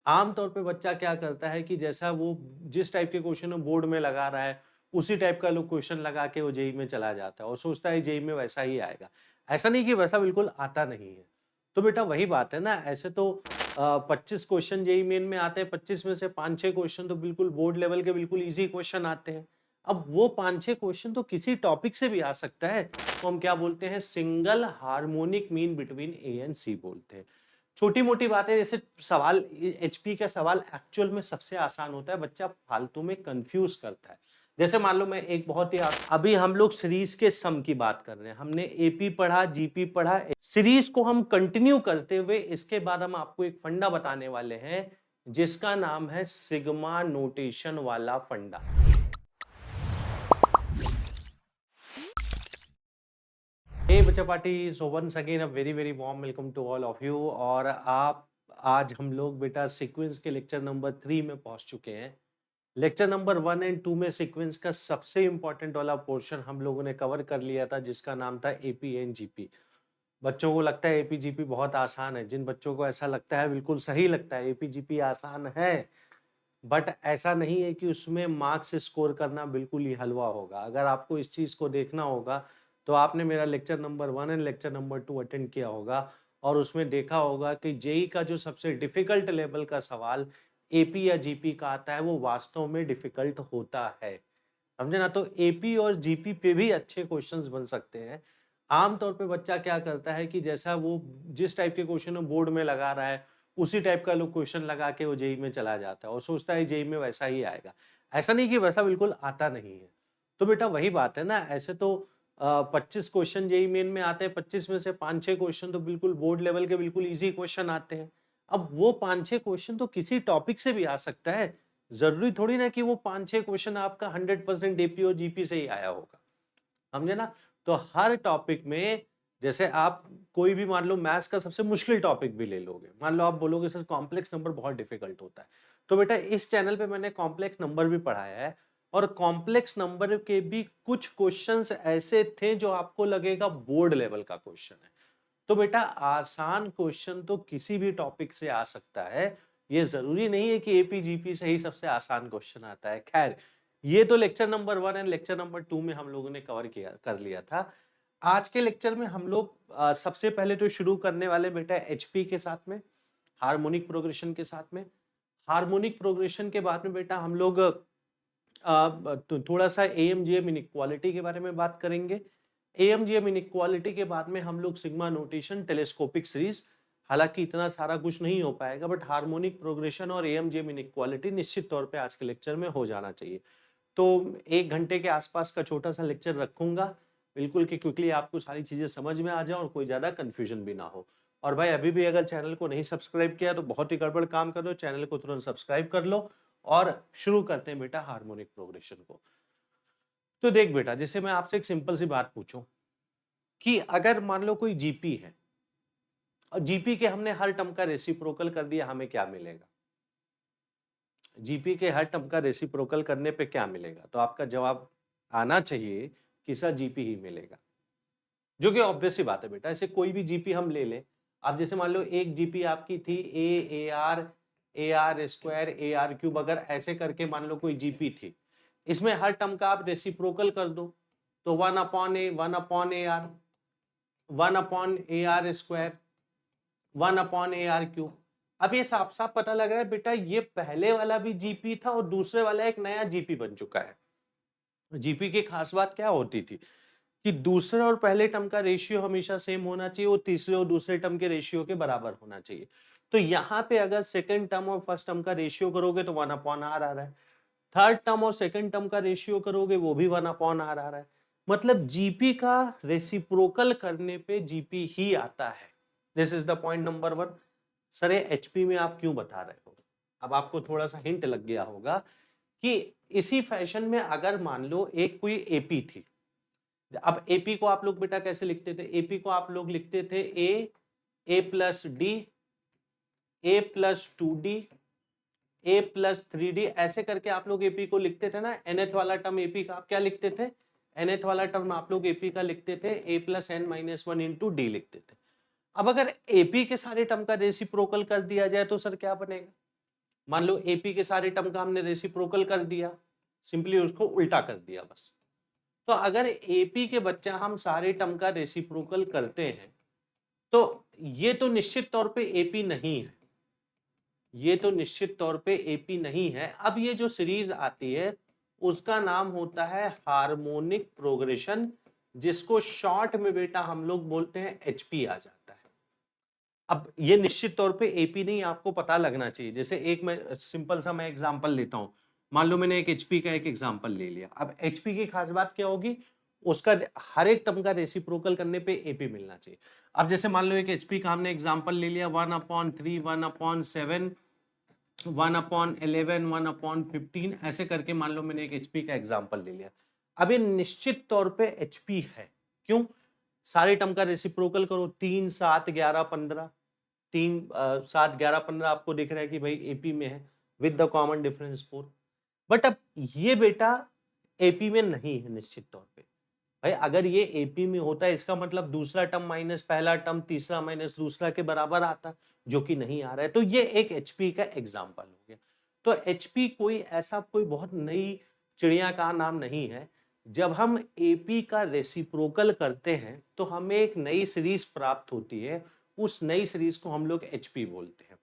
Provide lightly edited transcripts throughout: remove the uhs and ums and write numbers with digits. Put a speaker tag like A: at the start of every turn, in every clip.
A: आमतौर पे बच्चा क्या करता है कि जैसा वो जिस टाइप के क्वेश्चन बोर्ड में लगा रहा है, उसी टाइप का लोग क्वेश्चन लगा के वो जेईई में चला जाता है और सोचता है जेईई में वैसा ही आएगा। ऐसा नहीं कि वैसा बिल्कुल आता नहीं है। तो बेटा वही बात है ना, ऐसे तो 25 क्वेश्चन जेईई मेन में आते हैं, 25 में से 5-6 क्वेश्चन तो बिल्कुल बोर्ड लेवल के बिल्कुल ईज़ी क्वेश्चन आते हैं। अब वो 5-6 क्वेश्चन तो किसी टॉपिक से भी आ सकता है, तो हम क्या बोलते हैं, single harmonic mean between A and C बोलते हैं। छोटी-मोटी बातें जैसे सवाल एचपी का सवाल एक्चुअल में सबसे आसान होता है, बच्चा फालतू में कन्फ्यूज़ करता है। जैसे मान लो मैं एक बहुत ही अभी हम लोग सीरीज़ के सम की बात कर रहे हैं। हमने एपी पढ़ा, जीपी पढ़ा, सीरीज़ को हम कंटिन्यू करते हुए इसके बाद हम आपको एक फंडा बताने वाले हैं, जिसका नाम है सिग्मा नोटेशन वाला फंडा। हे बच्चा party, so once again a very very warm welcome to all of you. और आप आज हम लोग बेटा सीक्वेंस के लेक्चर नंबर 3 में पहुंच चुके हैं। लेक्चर नंबर 1 एंड 2 में सीक्वेंस का सबसे इंपॉर्टेंट वाला पोर्शन हम लोगों ने कवर कर लिया था, जिसका नाम था एपी एंड जीपी। बच्चों को लगता है एपी जीपी बहुत आसान है। जिन बच्चों को ऐसा लगता है, बिल्कुल सही लगता है, एपी जीपी आसान है, बट ऐसा नहीं है कि उसमें मार्क्स स्कोर करना बिल्कुल ही हलवा होगा। अगर आपको इस चीज को देखना होगा तो आपने मेरा lecture number 1 and lecture number 2 attend किया होगा और उसमें देखा होगा कि जेई का जो सबसे डिफिकल्ट लेवल का सवाल एपी या जीपी का आता है, वो वास्तव में डिफिकल्ट होता है। समझे ना? तो एपी और जीपी पे भी अच्छे क्वेश्चंस बन सकते हैं। आमतौर पे बच्चा क्या करता है कि जैसा वो जिस टाइप के क्वेश्चन बोर्ड में लगा रहा है, उसी टाइप का लोग क्वेश्चन लगा के वो जेईई में चला जाता है और सोचता है जेईई में वैसा ही आएगा। ऐसा नहीं कि वैसा बिल्कुल आता नहीं है। तो बेटा वही बात है ना, ऐसे तो 25 क्वेश्चन जेईई मेन में आते हैं, 25 में से 5-6 क्वेश्चन तो बिल्कुल बोर्ड लेवल के बिल्कुल ईज़ी क्वेश्चन आते हैं। अब वो 5-6 क्वेश्चन तो किसी टॉपिक से भी आ सकता है। ज़रूरी थोड़ी ना कि वो 5-6 क्वेश्चन आपका 100% एपी और जीपी से ही आया होगा। समझे ना? तो हर टॉपिक में जैसे आप कोई भी मान लो मैथ्स का सबसे मुश्किल टॉपिक भी ले लोगे। मान लो आप बोलोगे सर कॉम्प्लेक्स नंबर बहुत डिफिकल्ट होता है। तो बेटा इस चैनल पे मैंने कॉम्प्लेक्स नंबर भी पढ़ाया है और कॉम्प्लेक्स नंबर के भी कुछ क्वेश्चंस ऐसे थे जो आपको लगेगा बोर्ड लेवल का क्वेश्चन है। तो बेटा आसान क्वेश्चन तो किसी भी टॉपिक से आ सकता है। ये जरूरी नहीं है कि एपी जीपी से ही सबसे आसान क्वेश्चन आता है। खैर, ये तो lecture number 1 and lecture number 2 में हम लोगों ने कवर किया कर लिया था। आज के लेक्चर में हम लोग सबसे पहले तो शुरू करने वाले बेटा एचपी के साथ में, हार्मोनिक प्रोग्रेशन के साथ में। हार्मोनिक प्रोग्रेशन के बाद में बेटा हम लोग तो थोड़ा सा एएमजीएम इनइक्वालिटी के बारे में बात करेंगे। एएमजीएम इनइक्वालिटी के बाद में हम लोग सिग्मा नोटेशन, टेलीस्कोपिक सीरीज, हालांकि इतना सारा कुछ नहीं हो पाएगा, बट हार्मोनिक प्रोग्रेशन और एएमजीएम इनइक्वालिटी निश्चित तौर पे आज के लेक्चर में हो जाना चाहिए। तो 1 घंटे के आसपास का छोटा सा लेक्चर रखूंगा, बिल्कुल कि क्विकली आपको सारी चीजें समझ में आ जाए और कोई ज्यादा कंफ्यूजन भी ना हो। और भाई अभी भी अगर चैनल को नहीं सब्सक्राइब किया तो बहुत ही गड़बड़ काम कर दो, चैनल को तुरंत सब्सक्राइब कर लो। और शुरू करते हैं बेटा हार्मोनिक प्रोग्रेशन को। तो देख बेटा, जैसे मैं आपसे एक सिंपल सी बात पूछूं कि अगर मान लो कोई जीपी है और जीपी के हमने हर टर्म का रेसिप्रोकल कर दिया, हमें क्या मिलेगा? जीपी के हर टर्म का रेसिप्रोकल करने पे क्या मिलेगा? तो आपका जवाब आना चाहिए कि सर जीपी ही मिलेगा, जो कि ऑब्वियस सी बात है बेटा। ऐसे कोई भी जीपी हम ले लें, आप जैसे मान लो एक जीपी आपकी थी A R square A R cube, अगर ऐसे करके मान लो कोई जीपी थी, इसमें हर टर्म का आप रेसिप्रोकल कर दो, तो 1/a 1/ar 1/ar square 1/ar cube. अब ये साफ साफ पता लग रहा है बेटा, ये पहले वाला भी जीपी था और दूसरे वाला एक नया जीपी बन चुका है। जीपी की खास बात क्या होती थी कि दूसरे और पहले टर्म का रेशियो हमेशा सेम होना चाहिए और तीसरे और दूसरे टर्म के रेशियो के बराबर होना चाहिए। तो यहाँ पे अगर सेकंड टर्म और फर्स्ट टर्म का रेशियो करोगे तो 1/r आ रहा है, थर्ड टर्म और सेकंड टर्म का रेशियो करोगे वो भी 1/r आ रहा है। मतलब जीपी का रेसिप्रोकल करने पे जीपी ही आता है। This is the point number 1। Sir HP में आप क्यों बता रहे हो? अब आपको थोड़ा सा हिंट लग गया होगा कि इसी फैशन में अगर मान लो एक कोई एपी थी। अब एपी को आप लोग बेटा कैसे लिखते थे? एपी को आप लोग लिखते थे A plus D, A plus 2d, A plus 3d, ऐसे करके आप लोग एपी को लिखते थे ना। nth वाला टर्म एपी का आप क्या लिखते थे? nth वाला टर्म आप लोग एपी का लिखते थे A plus N minus 1 into D लिखते थे। अब अगर एपी के सारे टर्म का रेसिप्रोकल कर दिया जाए तो सर क्या बनेगा? मान लो एपी के सारे टर्म का हमने रेसिप्रोकल कर दिया, सिंपली उसको उल्टा कर दिया बस। तो अगर एपी के बच्चा हम सारे टर्म का रेसिप्रोकल करते हैं तो ये तो निश्चित तौर पे एपी नहीं है, ये तो निश्चित तौर पे एपी नहीं है। अब ये जो सीरीज आती है उसका नाम होता है हार्मोनिक प्रोग्रेशन, जिसको शॉर्ट में बेटा हम लोग बोलते हैं एचपी आ जाता है। अब ये निश्चित तौर पे एपी नहीं, आपको पता लगना चाहिए। जैसे एक मैं सिंपल सा मैं एग्जांपल लेता हूं, मान लो मैंने एक एचपी का एक एग्जांपल ले लिया। अब एचपी की खास बात क्या होगी, उसका हर एक टर्म का रेसिप्रोकल करने पे एपी मिलना चाहिए। अब जैसे मान लो एक एचपी का हमने एग्जांपल ले लिया 1/3, 1/7, 1/11, 1/15, ऐसे करके मान लो मैंने एक एचपी का एग्जांपल ले लिया। अब ये निश्चित तौर पे एचपी है, क्यों? सारे टर्म का रेसिप्रोकल करो, 3, 7, 11, 15, 3, 7, 11, 15 आपको दिख रहा है कि भाई एपी में है with the common difference 4। But अब ये बेटा एपी में नहीं है निश्चित तौर पे। भाई अगर ये एपी में होता है इसका मतलब दूसरा टर्म माइनस पहला टर्म, तीसरा माइनस दूसरा के बराबर आता, जो कि नहीं आ रहा है। तो ये एक एचपी का एग्जांपल हो गया। तो एचपी कोई ऐसा कोई बहुत नई चिड़िया का नाम नहीं है। जब हम एपी का रेसिप्रोकल करते हैं तो हमें एक नई सीरीज प्राप्त होती है, उस नई सीरीज को हम लोग एचपी बोलते हैं।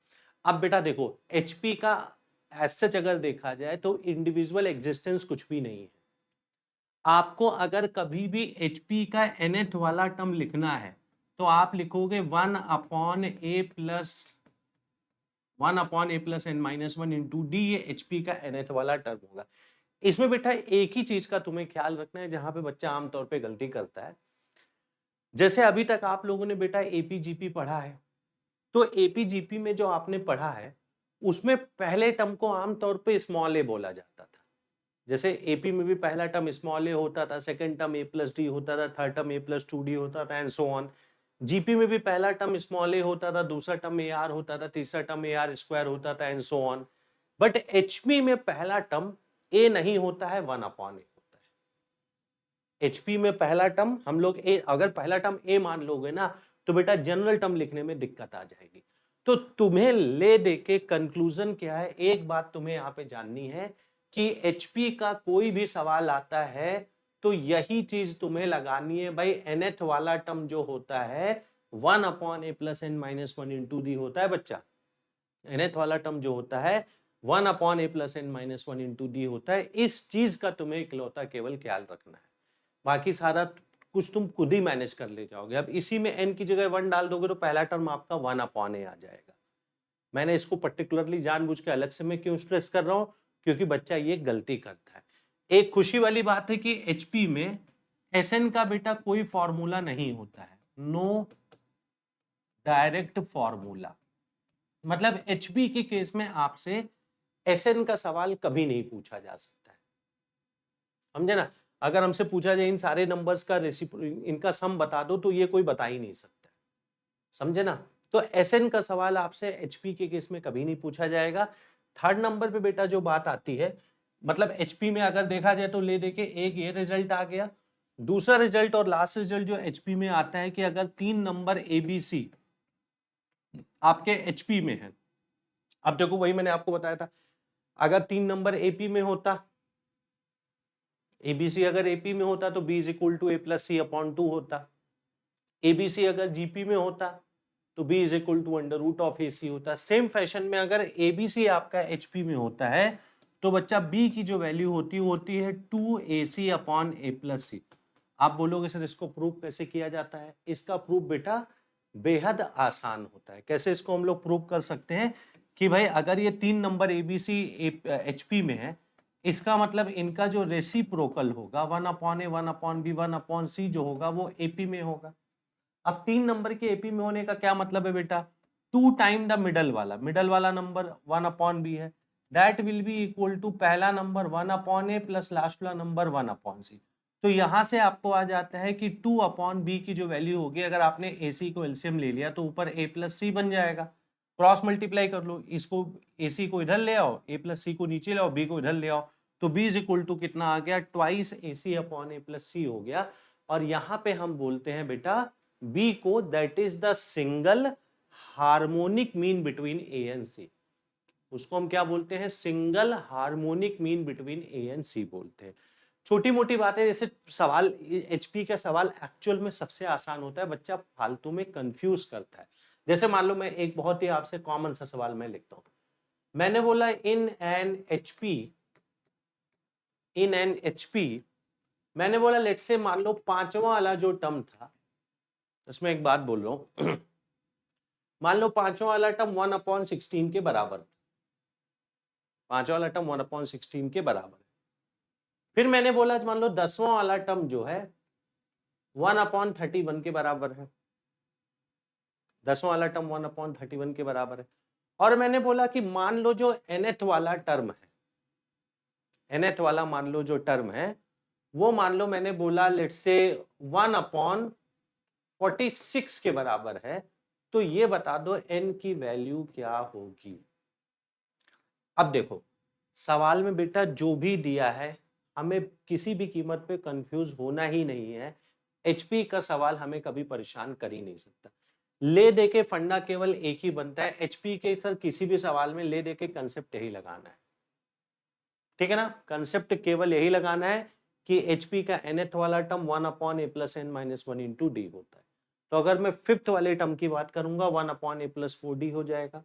A: अब बेटा देखो, एचपी का एज सच अगर देखा जाए तो इंडिविजुअल एग्जिस्टेंस कुछ भी नहीं है। आपको अगर कभी भी एचपी का nth वाला टर्म लिखना है तो आप लिखोगे 1/a+n-1 इंटू डी, ये एचपी का nth वाला टर्म होगा। इसमें बेटा एक ही चीज का तुम्हें ख्याल रखना है जहां पे बच्चा आमतौर पे गलती करता है। जैसे अभी तक आप लोगों ने बेटा एपीजीपी पढ़ा है, तो एपीजीपी में जो आपने पढ़ा है उसमें पहले टर्म को आमतौर पे स्मॉल ए बोला जाता था। जैसे एपी में भी पहला टर्म स्मॉल ए होता था, सेकंड टर्म a+d होता था, थर्ड टर्म a+2d होता था, एंड सो ऑन। जीपी में भी पहला टर्म स्मॉल ए होता था, दूसरा टर्म ar होता था, तीसरा टर्म ar² होता था, and so on. But HP में पहला टर्म ए नहीं होता है, 1/a होता है। एचपी में पहला टर्म हम लोग ए, अगर पहला टर्म ए मान लोगे ना तो बेटा जनरल टर्म लिखने में दिक्कत आ जाएगी। तो तुम्हें ले दे के कंक्लूजन क्या है, एक बात तुम्हें यहाँ पे जाननी है कि एचपी का कोई भी सवाल आता है तो यही चीज तुम्हें लगानी है भाई, nth वाला टर्म जो होता है 1/a+n-1 इंटू डी होता है बच्चा। nth वाला टर्म जो होता है 1/a+n-1 इंटू डी होता है। इस चीज का तुम्हें इकलौता केवल ख्याल रखना है, बाकी सारा कुछ तुम खुद ही मैनेज कर ले जाओगे। अब इसी में n की जगह 1 डाल दोगे तो पहला टर्म आपका 1/a आ जाएगा। मैंने इसको पर्टिकुलरली जानबूझ के अलग से मैं क्यों स्ट्रेस कर रहा हूं, क्योंकि बच्चा ये गलती करता है। एक खुशी वाली बात है कि एचपी में एसएन का बेटा कोई फॉर्मूला नहीं होता है, नो डायरेक्ट फॉर्मूला। मतलब एचपी के केस में आपसे एसएन का सवाल कभी नहीं पूछा जा सकता है, समझे ना। अगर हमसे पूछा जाए इन सारे नंबर्स का इनका सम बता दो तो ये कोई बता ही नहीं सकता, समझे ना। तो एसएन का सवाल आपसे एचपी के केस में कभी नहीं पूछा जाएगा। थर्ड नंबर पे बेटा जो बात आती है, मतलब एचपी में अगर देखा जाए तो ले देके एक ये रिजल्ट आ गया। दूसरा रिजल्ट और लास्ट रिजल्ट जो एचपी में आता है कि अगर 3 नंबर एबीसी आपके एचपी में है। अब देखो वही मैंने आपको बताया था, अगर 3 नंबर एपी में होता, एबीसी अगर एपी में होता तो b = a+c/2 होता। एबीसी अगर जीपी में होता तो b = √ac होता। सेम फैशन में अगर एबीसी आपका एचपी में होता है तो बच्चा b की जो वैल्यू होती है 2ac/a+c। आप बोलोगे सर इसको प्रूव कैसे किया जाता है, इसका प्रूफ बेटा बेहद आसान होता है। कैसे इसको हम लोग प्रूव कर सकते हैं कि भाई अगर ये 3 नंबर एबीसी एचपी में है, इसका मतलब इनका जो रेसिप्रोकल होगा 1/a, 1/b, 1/c जो होगा वो एपी में होगा। अब 3 नंबर के एपी में होने का क्या मतलब है बेटा, 2 टाइम द मिडल वाला नंबर 1/b है, that will be equal to पहला नंबर 1/a प्लस लास्ट वाला नंबर 1/c। तो यहां से आपको आ जाता है कि 2/b की जो वैल्यू होगी, अगर आपने ac को एलसीएम ले लिया तो ऊपर a+c बन जाएगा। क्रॉस मल्टीप्लाई कर लो, इसको ac को इधर ले आओ, a+c को नीचे ले आओ, b को इधर ले आओ, तो b = कितना आ गया, ट्वाइस ac/a+c हो गया। और यहाँ पे हम बोलते हैं बेटा b को that is the single harmonic mean between a and c। उसको हम क्या बोलते हैं, single harmonic mean between A and C बोलते हैं। छोटी मोटी बातें, जैसे सवाल एचपी का सवाल एक्चुअल में सबसे आसान होता है, बच्चा फालतू में कंफ्यूज करता है। जैसे मान लो मैं एक बहुत ही आपसे कॉमन सा सवाल मैं लिखता हूं, मैंने बोला इन एन एचपी, मैंने बोला लेट से मान लो पांचवा वाला जो टर्म था, उसमें एक बात बोल रहा हूं मान लो पांचवा वाला टर्म 1/16 के बराबर, पांचवा वाला टर्म 1/16 के बराबर। फिर मैंने बोला मान लो 10वां वाला टर्म जो है 1/31 के बराबर है, 10वां वाला टर्म 1/31 के बराबर है। और मैंने बोला कि मान लो जो nth वाला टर्म है, nth वाला मान लो जो टर्म है वो मान लो मैंने बोला लेट से 1/46 के बराबर है, तो ये बता दो n की वैल्यू क्या होगी। अब देखो सवाल में बेटा जो भी दिया है हमें किसी भी कीमत पे कंफ्यूज होना ही नहीं है। एचपी का सवाल हमें कभी परेशान कर ही नहीं सकता। ले दे के फंडा केवल एक ही बनता है एचपी के, सर किसी भी सवाल में ले दे के कंसेप्ट यही लगाना है, ठीक है ना, कंसेप्ट केवल यही लगाना है कि एचपी का nth वाला टर्म 1/a+n-1 इंटू डी होता है। तो अगर मैं फिफ्थ वाले टर्म की बात करूंगा 1/a+4d हो जाएगा।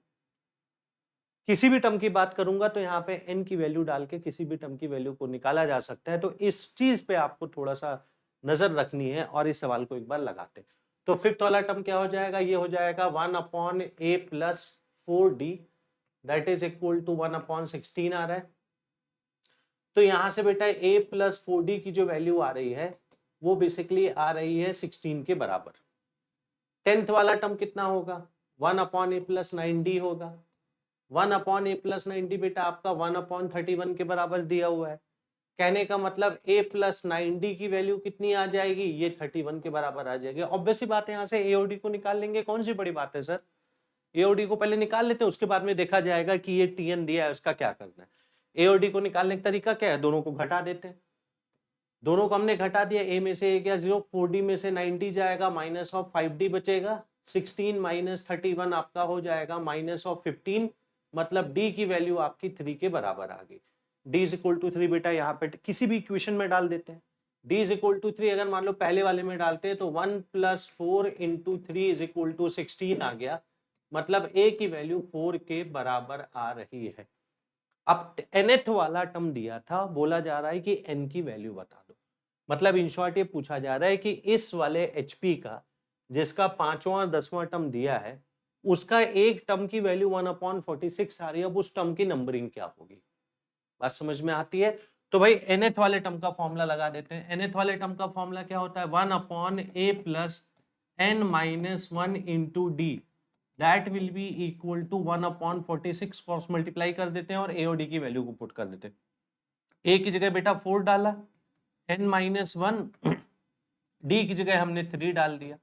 A: किसी भी टर्म की बात करूंगा तो यहाँ पे n की वैल्यू डाल के किसी भी टर्म की वैल्यू को निकाला जा सकता है। तो इस चीज पे आपको थोड़ा सा नजर रखनी है और इस सवाल को एक बार लगाते हैं। तो फिफ्थ वाला टर्म क्या हो जाएगा, ये हो जाएगा 1/a+4d that is equal to 1/16 आ रहा है। तो यहां से बेटा a+4d की जो वैल्यू आ रही है वो बेसिकली आ रही है 16 के बराबर। टेंथ वाला टर्म कितना होगा, 1/a+9d होगा। 1/a+9d बेटा आपका 1/31 के बराबर दिया हुआ है। कहने का मतलब a+9d की वैल्यू कितनी आ जाएगी, ये 31 के बराबर आ जाएगी। ऑब्वियस सी बात है, यहाँ से a और d को निकाल लेंगे, कौन सी बड़ी बात है सर। a और d को पहले निकाल लेते हैं, उसके बाद में देखा जाएगा कि ये tn दिया है उसका क्या करना है। a और d को निकालने का तरीका क्या है, दोनों को घटा देते हैं। दोनों को हमने घटा दिया, a में से a गया 0, 4d में से 90 जाएगा, माइनस ऑफ 5d बचेगा, 16 माइनस 31 आपका हो जाएगा माइनस ऑफ 15, मतलब d की वैल्यू आपकी 3 के बराबर आ गई। d इज इक्वल टू 3 बेटा यहाँ पे किसी भी इक्वेशन में डाल देते हैं। d इज इक्वल टू 3 अगर मान लो पहले वाले में डालते हैं तो 1 + 4 × 3 इज इक्वल टू 16 आ गया, मतलब a की वैल्यू 4 के बराबर आ रही है। अब nth वाला टर्म दिया था, बोला जा रहा है कि n की वैल्यू बता दो। मतलब इन शॉर्ट ये पूछा जा रहा है कि इस वाले HP का जिसका 5वां 10वां टर्म दिया है उसका एक टर्म की वैल्यू 1/46 आ रही है, अब उस टर्म की नंबरिंग क्या होगी, बात समझ में आती है। तो भाई nth वाले टर्म का फॉर्मूला लगा देते हैं। nth वाले टर्म का फॉर्मूला क्या होता है, 1/a+n-1 into D that will be equal to 1/46, cross multiply कर देते हैं और a और d की वैल्यू को पुट कर देते हैं। a की जगह बेटा 4 डाला, n-1 d की जगह हमने 3 डाल दिया,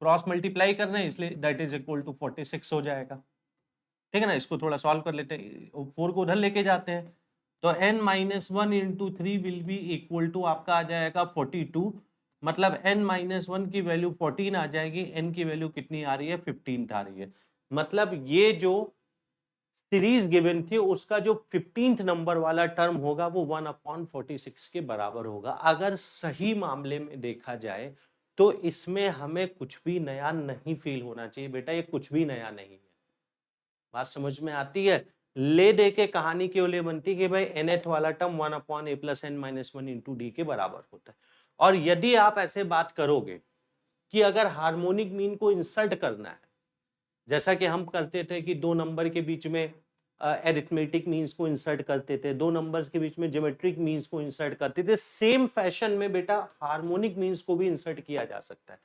A: क्रॉस मल्टीप्लाई कर रहे हैं इसलिए दैट इज इक्वल टू 46 हो जाएगा, ठीक है ना। इसको थोड़ा सॉल्व कर लेते हैं, 4 को उधर लेके जाते हैं, तो n-1 into 3 will be equal to आपका आ जाएगा 42, मतलब n-1 की वैल्यू 14 आ जाएगी, n की वैल्यू कितनी आ रही है 15 आ रही है। मतलब ये जो सीरीज गिवन थी उसका जो 15th नंबर वाला टर्म होगा वो 1/46 के बराबर होगा। अगर सही मामले में देखा जाए तो इसमें हमें कुछ भी नया नहीं फील होना चाहिए बेटा, ये कुछ भी नया नहीं है, बात समझ में आती है। ले दे के कहानी क्यों ले बनती कि भाई nth वाला टर्म 1/a+n-1 इंटू डी के बराबर होता है। और यदि आप ऐसे बात करोगे कि अगर हार्मोनिक मीन को इंसर्ट करना है, जैसा कि हम करते थे कि दो नंबर के बीच में एरिथमेटिक मीन्स को इंसर्ट करते थे, दो नंबर्स के बीच में ज्योमेट्रिक मीन्स को इंसर्ट करते थे, सेम फैशन में बेटा हार्मोनिक मीन्स को भी इंसर्ट किया जा सकता है।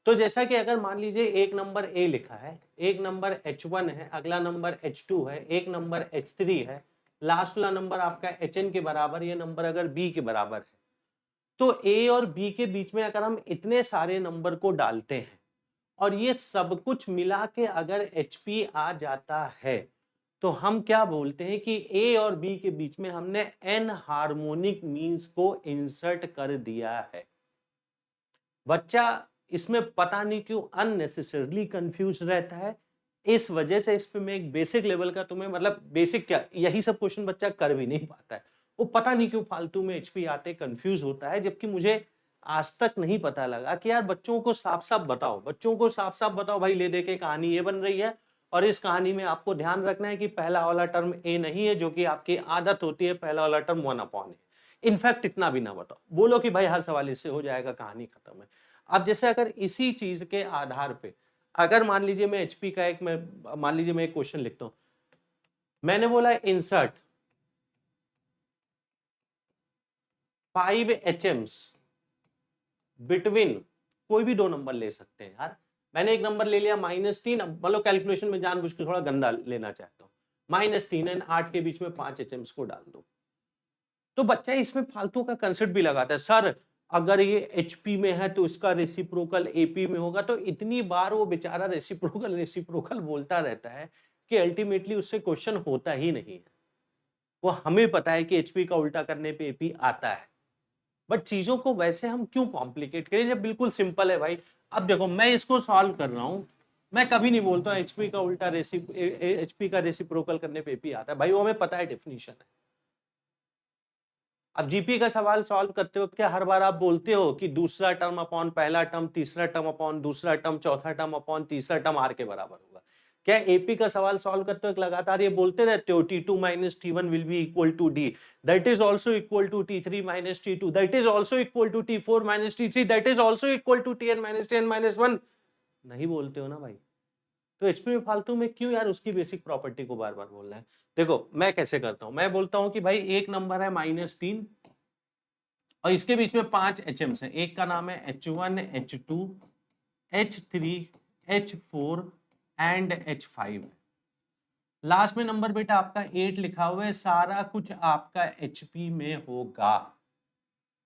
A: तो जैसा कि अगर मान लीजिए एक नंबर a लिखा है, एक नंबर h1 है, अगला नंबर h2 है, एक नंबर h3 है, लास्ट वाला नंबर आपका hn के बराबर, ये नंबर अगर b के बराबर है, तो a और b के बीच में अगर हम इतने सारे नंबर को डालते हैं और ये सब कुछ मिला के अगर HP आ जाता है तो हम क्या बोलते हैं कि A और B के बीच में हमने n हार्मोनिक मीन्स को इंसर्ट कर दिया है। बच्चा इसमें पता नहीं क्यों अननेसेसरली कंफ्यूज रहता है, इस वजह से इस पे मैं एक बेसिक लेवल का तुम्हें मतलब बेसिक क्या यही सब क्वेश्चन बच्चा कर भी नहीं पाता है, वो पता नहीं क्यों फालतू में एचपी आते कंफ्यूज होता है, जबकि मुझे आज तक नहीं पता लगा कि यार बच्चों को साफ साफ बताओ, बच्चों को साफ साफ बताओ भाई ले दे के कहानी ये बन रही है और इस कहानी में आपको ध्यान रखना है कि पहला वाला टर्म ए नहीं है, जो कि आपकी आदत होती है, पहला वाला टर्म 1/n है। इनफैक्ट इतना भी ना बताओ, बोलो कि भाई हर सवाल इससे हो जाएगा, कहानी खत्म है। अब जैसे अगर इसी चीज के आधार पे अगर मान लीजिए मैं एचपी का एक मैं मान लीजिए मैं एक क्वेश्चन लिखता हूं, मैंने बोला इंसर्ट 5 HMs बिटवीन, कोई भी दो नंबर ले सकते हैं यार, मैंने एक नंबर ले लिया -3, अब मतलब कैलकुलेशन में जानबूझ के थोड़ा गंदा लेना चाहता हूं, -3 एंड 8 के बीच में 5 HMs को डाल दो, तो बच्चा इसमें फालतू का कंसेप्ट भी लगाता है, सर अगर ये एचपी में है तो इसका रेसिप्रोकल एपी में होगा, तो इतनी बार वो बेचारा रेसिप्रोकल रेसिप्रोकल बोलता रहता है कि अल्टीमेटली उससे क्वेश्चन होता ही नहीं है। वो हमें पता है कि एचपी का उल्टा करने पे एपी आता है, बट चीजों को वैसे हम क्यों कॉम्प्लिकेट करें जब बिल्कुल सिंपल है भाई। अब देखो मैं इसको सॉल्व कर रहा हूं, मैं कभी नहीं बोलता एचपी का उल्टा एचपी का रेसिप्रोकल करने पे एपी आता है, भाई वो हमें पता है, डेफिनेशन है। अब जीपी का सवाल सॉल्व करते वक्त क्या हर बार आप बोलते हो कि दूसरा टर्म अपॉन पहला टर्म, तीसरा टर्म अपॉन दूसरा टर्म, चौथा टर्म अपॉन तीसरा टर्म आर के बराबर होगा? क्या एपी का सवाल सॉल्व करते वक्त लगातार ये बोलते रहते हो T2 minus T1 will be equal to D, that is also equal to T3 minus T2, that is also equal to T4 minus T3, that is also equal to Tn minus Tn minus 1? नहीं बोलते हो ना भाई, तो HP में फालतू में क्यों यार उसकी बेसिक प्रॉपर्टी को बार बार बोलना है। देखो मैं कैसे करता हूं, मैं बोलता हूं कि भाई एक नंबर है -3 और इसके बीच में 5 HMs हैं, एक का नाम है H1 H2 H3 H4 and H5। Last में नंबर बेटा आपका 8 लिखा हुआ है, सारा कुछ आपका HP में होगा।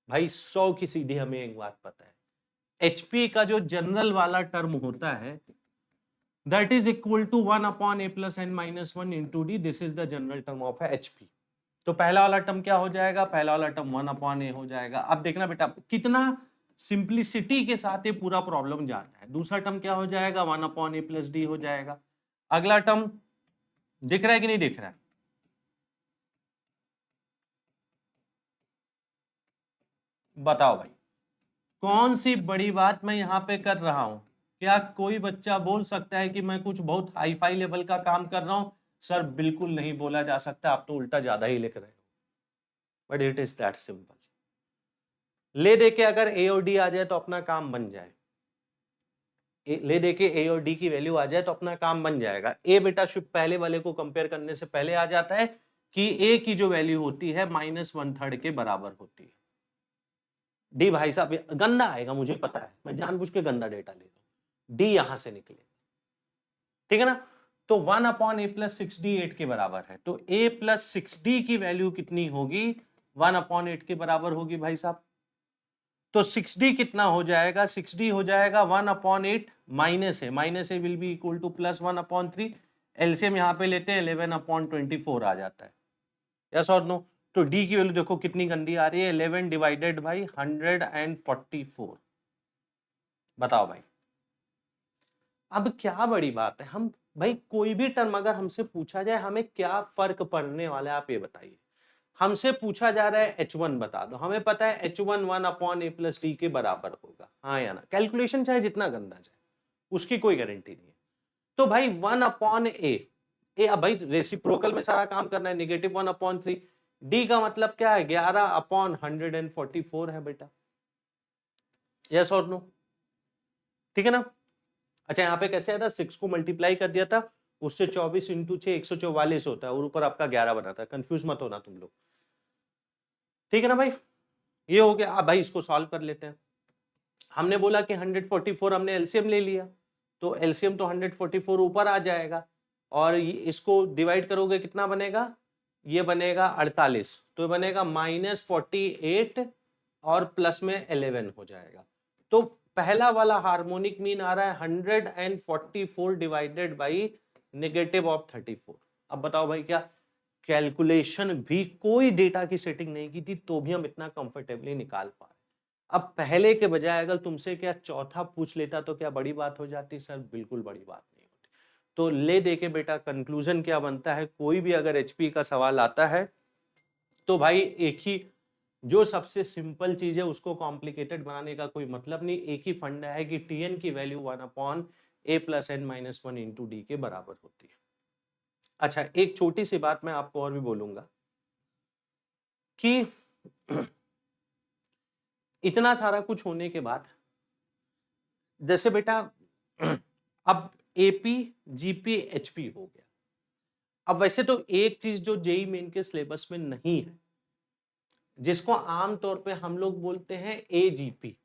A: भाई 100 की सीधी हमें एक बात पता है, HP का जो जनरल वाला टर्म होता है that is equal to 1/a plus n minus 1 into d, this is the general term of HP। तो पहला वाला टर्म क्या हो जाएगा, पहला वाला टर्म 1/a हो जाएगा। अब देखना बेटा कितना सिंप्लिसिटी के साथ ये पूरा प्रॉब्लम जाता है। दूसरा टर्म क्या हो जाएगा, 1/a plus d हो जाएगा। अगला टर्म दिख रहा है कि नहीं दिख रहा है? बताओ भाई, कौन सी बड़ी बात मैं यहाँ पे कर रहा हूं? क्या कोई बच्चा बोल सकता है कि मैं कुछ बहुत हाई फाई लेवल का काम कर रहा हूं? सर बिल्कुल नहीं बोला जा सकता, आप तो उल्टा ज्यादा ही लिख रहे हो, but it is that simple. ले दे के अगर ए और डी आ जाए तो अपना काम बन जाए, ले दे के ए और डी की वैल्यू आ जाए तो अपना काम बन जाएगा। ए बेटा शुभ पहले वाले को कंपेयर करने से पहले आ जाता है कि ए की जो वैल्यू होती है -1/3 के बराबर होती है। डी भाई साहब गंदा आएगा मुझे पता है, मैं जानबूझ के गंदा डेटा ले रहा हूं, डी यहां से निकले, ठीक है ना? तो 1/a प्लस 6d 8 के बराबर है, तो a प्लस 6d की वैल्यू कितनी होगी, 1/8 के बराबर होगी भाई साहब। तो 6d कितना हो जाएगा, 6d हो जाएगा 1/8 minus A will be equal two plus 1/3, LCM यहाँ पे लेते हैं 11/24 आ जाता है, यस और नो? तो d की वैल्यू देखो कितनी गंदी आ रही है, 11 डिवाइडेड बाई 144। बताओ भाई, अब क्या बड़ी बात है, हम भाई कोई भी टर्म अगर हमसे पूछा जाए हमें क्या फर्क पड़ने वाला है आप ये बताइए। हमसे पूछा जा रहा है H1 बता दो, हमें पता है H1 1/a प्लस डी के बराबर होगा, हाँ या ना? कैलकुलेशन चाहे जितना गंदा जाए उसकी कोई गारंटी नहीं है। तो भाई 1/a, ए अब भाई रेसिप्रोकल में सारा काम करना है, -1/3, डी का मतलब क्या है, 11/144 है बेटा, यस और नो? ठीक है ना? अच्छा यहाँ पे कैसे आता है, 6 को मल्टीप्लाई कर दिया था, उससे 24 इंटू 6 144 होता है और ऊपर आपका 11 बनाता है, कंफ्यूज मत होना तुम लोग, ठीक है ना भाई? ये हो गया। अब भाई इसको सॉल्व कर लेते हैं। हमने बोला कि 144 हमने एलसीएम ले लिया, तो एलसीएम तो 144 ऊपर आ जाएगा और इसको डिवाइड करोगे कितना बनेगा, ये बनेगा 48, तो ये बनेगा -48 और प्लस में 11 हो जाएगा। तो पहला वाला हार्मोनिक मीन आ रहा है 144 डिवाइडेड बाई -34। अब बताओ भाई, क्या कैलकुलेशन भी कोई डेटा की सेटिंग नहीं की थी तो भी हम इतना कंफर्टेबली निकाल पा रहे? अब पहले के बजाय अगर तुमसे क्या चौथा पूछ लेता तो क्या बड़ी बात हो जाती? सर बिल्कुल बड़ी बात नहीं होती। तो ले दे के बेटा कंक्लूजन क्या बनता है, कोई भी अगर एचपी का सवाल आता है तो भाई एक ही जो सबसे सिंपल चीज है उसको कॉम्प्लिकेटेड बनाने का कोई मतलब नहीं, एक ही फंडा है कि टीएन की वैल्यू 1/a+n-1 इंटू डी के बराबर होती है। अच्छा, एक छोटी सी बात मैं आपको और भी बोलूंगा कि इतना सारा कुछ होने के बाद जैसे बेटा अब एपी जीपी एचपी हो गया। अब वैसे तो एक चीज जो जेई मेन के सिलेबस में नहीं है, जिसको आमतौर पे हम लोग बोलते हैं एजीपी,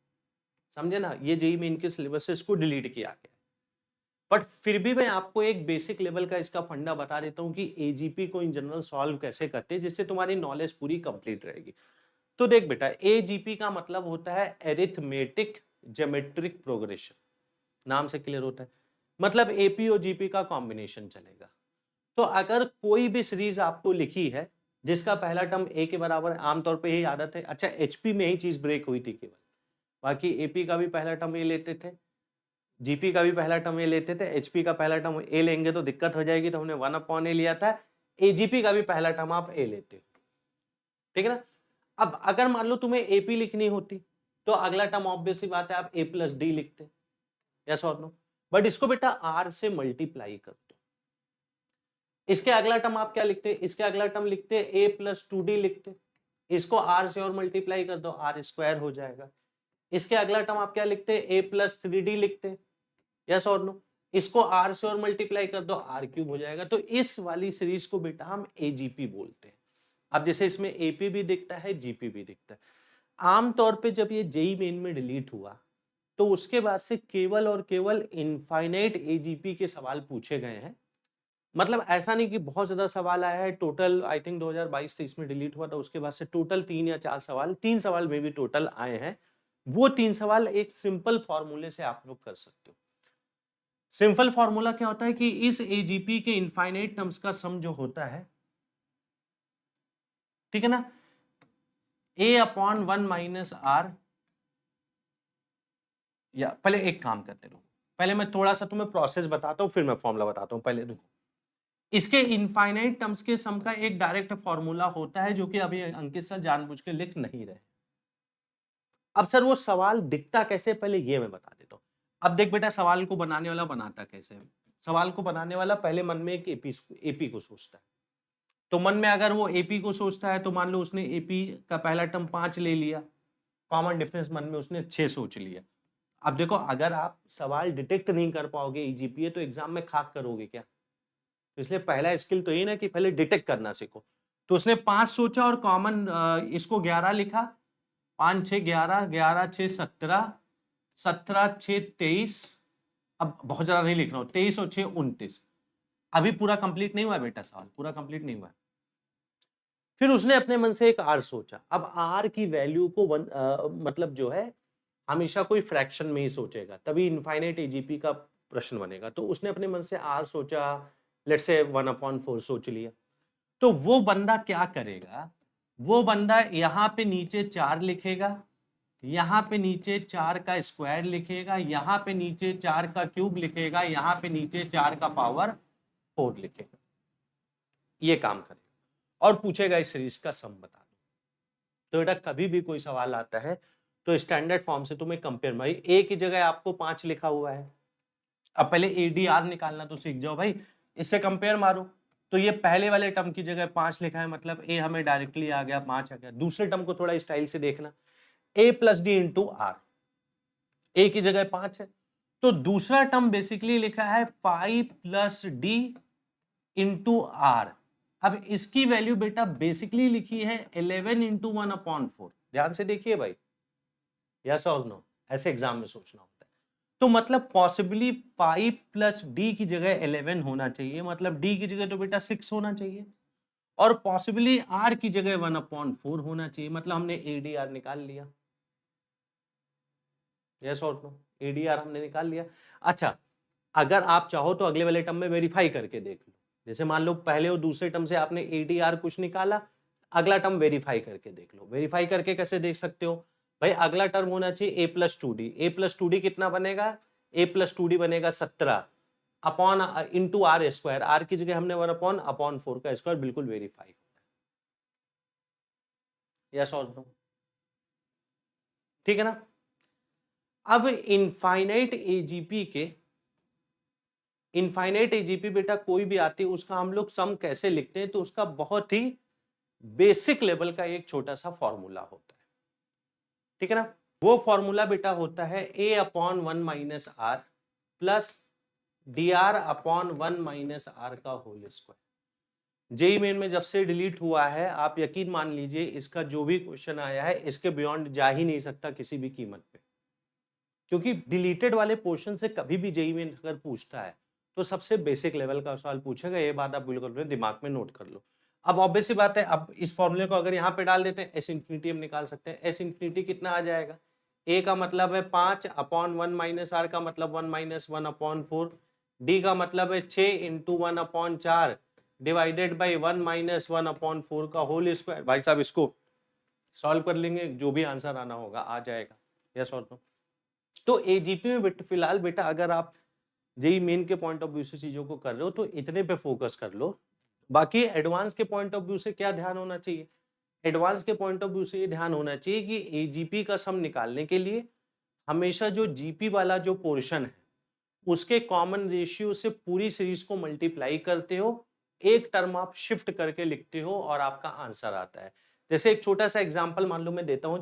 A: समझे ना, ये जेई मेन के सिलेबस से इसको डिलीट किया गया। बट फिर भी मैं आपको एक बेसिक लेवल का इसका फंडा बता देता हूँ कि एजीपी को इन जनरल सॉल्व कैसे करते हैं, जिससे तुम्हारी नॉलेज पूरी कंप्लीट रहेगी। तो देख बेटा, एजीपी का मतलब होता है एरिथमेटिक ज्योमेट्रिक प्रोग्रेशन, नाम से क्लियर होता है, मतलब एपी और जीपी का कॉम्बिनेशन चलेगा। तो अगर कोई भी सीरीज आपको लिखी है जिसका पहला टर्म ए के बराबर है, आमतौर पे यही आदत है। अच्छा, एचपी में ही चीज ब्रेक हुई थी केवल, बाकी एपी का भी पहला टर्म ए लेते थे, जीपी का भी पहला टर्म ए लेते थे, एचपी का पहला टर्म ए लेंगे तो दिक्कत हो जाएगी, तो हमने 1/a लिया था। एजीपी का भी पहला टर्म आप ए लेते हो, ठीक है ना। अब अगर मान लो तुम्हें एपी लिखनी होती तो अगला टर्म ऑब्वियस सी बात है आप a+d लिखते, यस और नो, बट इसको बेटा आर से मल्टीप्लाई कर दो। इसके अगला टर्म आप क्या लिखते, इसके अगला टर्म लिखते a+2d लिखते, इसको आर से और मल्टीप्लाई कर दो, आर स्क्वायर हो जाएगा। इसके अगला टर्म आप क्या लिखते, a+3d लिखते, यस और नो, इसको आर से और मल्टीप्लाई कर दो, आर क्यूब हो जाएगा। तो इस वाली सीरीज को बेटा हम एजीपी बोलते हैं। अब जैसे इसमें एपी भी दिखता है, जीपी भी दिखता है। आमतौर पे जब ये जेई मेन में डिलीट हुआ तो उसके बाद से केवल और केवल इनफाइनाइट एजीपी के सवाल पूछे गए हैं। मतलब ऐसा नहीं कि बहुत ज्यादा सवाल आया है, टोटल आई थिंक 2022-23 में डिलीट हुआ था, उसके बाद से टोटल 3 या 4 सवाल, 3 सवाल में भी टोटल आए हैं। वो 3 सवाल एक सिंपल फॉर्मूले से आप लोग कर सकते हो। सिंपल फॉर्मूला क्या होता है कि इस एजीपी के इनफाइनाइट टर्म्स का सम जो होता है, ठीक है ना, a/1 - r, या पहले एक काम करते रहो, पहले मैं थोड़ा सा तुम्हें प्रोसेस बताता हूं फिर मैं फॉर्मूला बताता हूं, पहले रुको। इसके इनफाइनाइट टर्म्स के सम का एक डायरेक्ट फॉर्मूला होता है जो कि अभी अंकित सर जानबूझ के लिख नहीं रहे। अब सर वो सवाल दिखता कैसे, पहले ये मैं बता देता हूँ। अब देख बेटा, सवाल को बनाने वाला बनाता कैसे है। सवाल को बनाने वाला पहले मन में एक एपी को सोचता है। तो मन में अगर वो एपी को सोचता है तो मान लो उसने एपी का पहला टर्म 5 ले लिया, कॉमन डिफरेंस मन में उसने 6 सोच लिया। अब देखो, अगर आप सवाल डिटेक्ट नहीं कर पाओगे ईजीपीए तो एग्जाम में खाक करोगे क्या। तो इसलिए पहला स्किल तो ये ना कि पहले डिटेक्ट करना सीखो। तो उसने 5 सोचा और कॉमन इसको 11 लिखा, 5 6 11, 11 6 17, 17 6 23, अब बहुत ज्यादा नहीं लिख रहा हूँ, 23 और 6 29। अभी पूरा कंप्लीट नहीं हुआ बेटा, सवाल पूरा कंप्लीट नहीं हुआ। फिर उसने अपने मन से एक आर सोचा। अब आर की वैल्यू को मतलब जो है हमेशा कोई फ्रैक्शन में ही सोचेगा, तभी इनफाइनाइट एजीपी का प्रश्न बनेगा। तो उसने अपने मन से आर सोचा, लेट्स से 1/4 सोच लिया। तो वो बंदा क्या करेगा, वो बंदा यहाँ पे नीचे 4 लिखेगा, यहाँ पे नीचे 4 का स्क्वायर लिखेगा, यहाँ पे नीचे 4 का क्यूब लिखेगा, यहाँ पे नीचे 4 का पावर 4 लिखेगा। ये काम करेगा और पूछेगा इस सीरीज का सम बता दो। तो बेटा कभी भी कोई सवाल आता है तो स्टैंडर्ड फॉर्म से तुम्हें कंपेयर, भाई ए की जगह आपको 5 लिखा हुआ है, अब पहले एडीआर निकालना तो सीख जाओ भाई, इससे कंपेयर मारो। तो ये पहले वाले टर्म की जगह 5 लिखा है, मतलब ए हमें डायरेक्टली आ गया, 5 आ गया। दूसरे टर्म को थोड़ा स्टाइल से देखना, a+d इंटू आर, ए की जगह 5 है, तो दूसरा टर्म बेसिकली लिखा है 5+d इंटू आर। अब इसकी वैल्यू बेटा बेसिकली लिखी है 11 इंटू 1/4। ध्यान से देखिए भाई, यस और नो, ऐसे एग्जाम में सोचना होता है। तो मतलब पॉसिबली 5+d की जगह 11 होना चाहिए, मतलब d की जगह तो बेटा 6 होना चाहिए, और पॉसिबली r की जगह 1/4 होना चाहिए, मतलब हमने एडीआर निकाल लिया, यस और नो, एडीआर हमने निकाल लिया। अच्छा, अगर आप चाहो तो अगले वाले टर्म में वेरीफाई करके देख लो, जैसे मान लो पहले और दूसरे टर्म से आपने एडीआर कुछ निकाला, अगला टर्म वेरीफाई करके देख लो। वेरीफाई करके कैसे देख सकते हो भाई, अगला टर्म होना चाहिए a+2d, a+2d कितना बनेगा, a+2d बनेगा 17, upon into R square, R की जगह हमने 1/4 का स्क्वायर, बिल्कुल वेरीफाई। यस और नो? ठीक है ना। अब इनफाइनाइट एजीपी बेटा कोई भी आती है उसका हम लोग सम कैसे लिखते हैं, तो उसका बहुत ही बेसिक लेवल का एक छोटा सा फॉर्मूला होता है। ठीक है ना। वो फॉर्मूला बेटा होता है a/1 - r plus dr/1 - r का होल स्क्वायर। जेई मेन में जब से डिलीट हुआ है, आप यकीन मान लीजिए इसका जो भी क्वेश्चन आया है इसके बियॉन्ड जा ही नहीं सकता किसी भी कीमत पे, क्योंकि डिलीटेड वाले पोर्शन से कभी भी जेई मेन अगर पूछता है तो सबसे बेसिक लेवल का सवाल पूछेगा। ये बात आप बिल्कुल अपने दिमाग में नोट कर लो। अब ऑब्वियस सी बात है, अब इस फॉर्मूले को अगर यहाँ पे डाल देते हैं, एस इन्फिनिटी हम निकाल सकते हैं। एस इन्फिनिटी कितना आ जाएगा, ए का मतलब है 5/1 - r का मतलब 1 - 1/4, डी का मतलब है 6 × 1/4 डिवाइडेड बाई 1 - 1/4 का होल स्क्वायर। भाई साहब इसको सॉल्व कर लेंगे, जो भी आंसर आना होगा आ जाएगा। यस और नो? तो एजीपी में फिलहाल बेटा अगर आप जेई मेन के पॉइंट ऑफ व्यू से चीजों को कर रहे हो तो इतने पे फोकस कर लो। बाकी एडवांस के पॉइंट ऑफ व्यू से क्या ध्यान होना चाहिए, एडवांस के पॉइंट ऑफ व्यू से ये ध्यान होना चाहिए कि एजीपी का सम निकालने के लिए हमेशा जो जीपी वाला जो पोर्शन है उसके कॉमन रेशियो से पूरी सीरीज को मल्टीप्लाई करते हो, एक टर्म आप शिफ्ट करके लिखते हो और आपका आंसर आता है। जैसे एक छोटा सा एग्जांपल मान लो मैं देता हूं।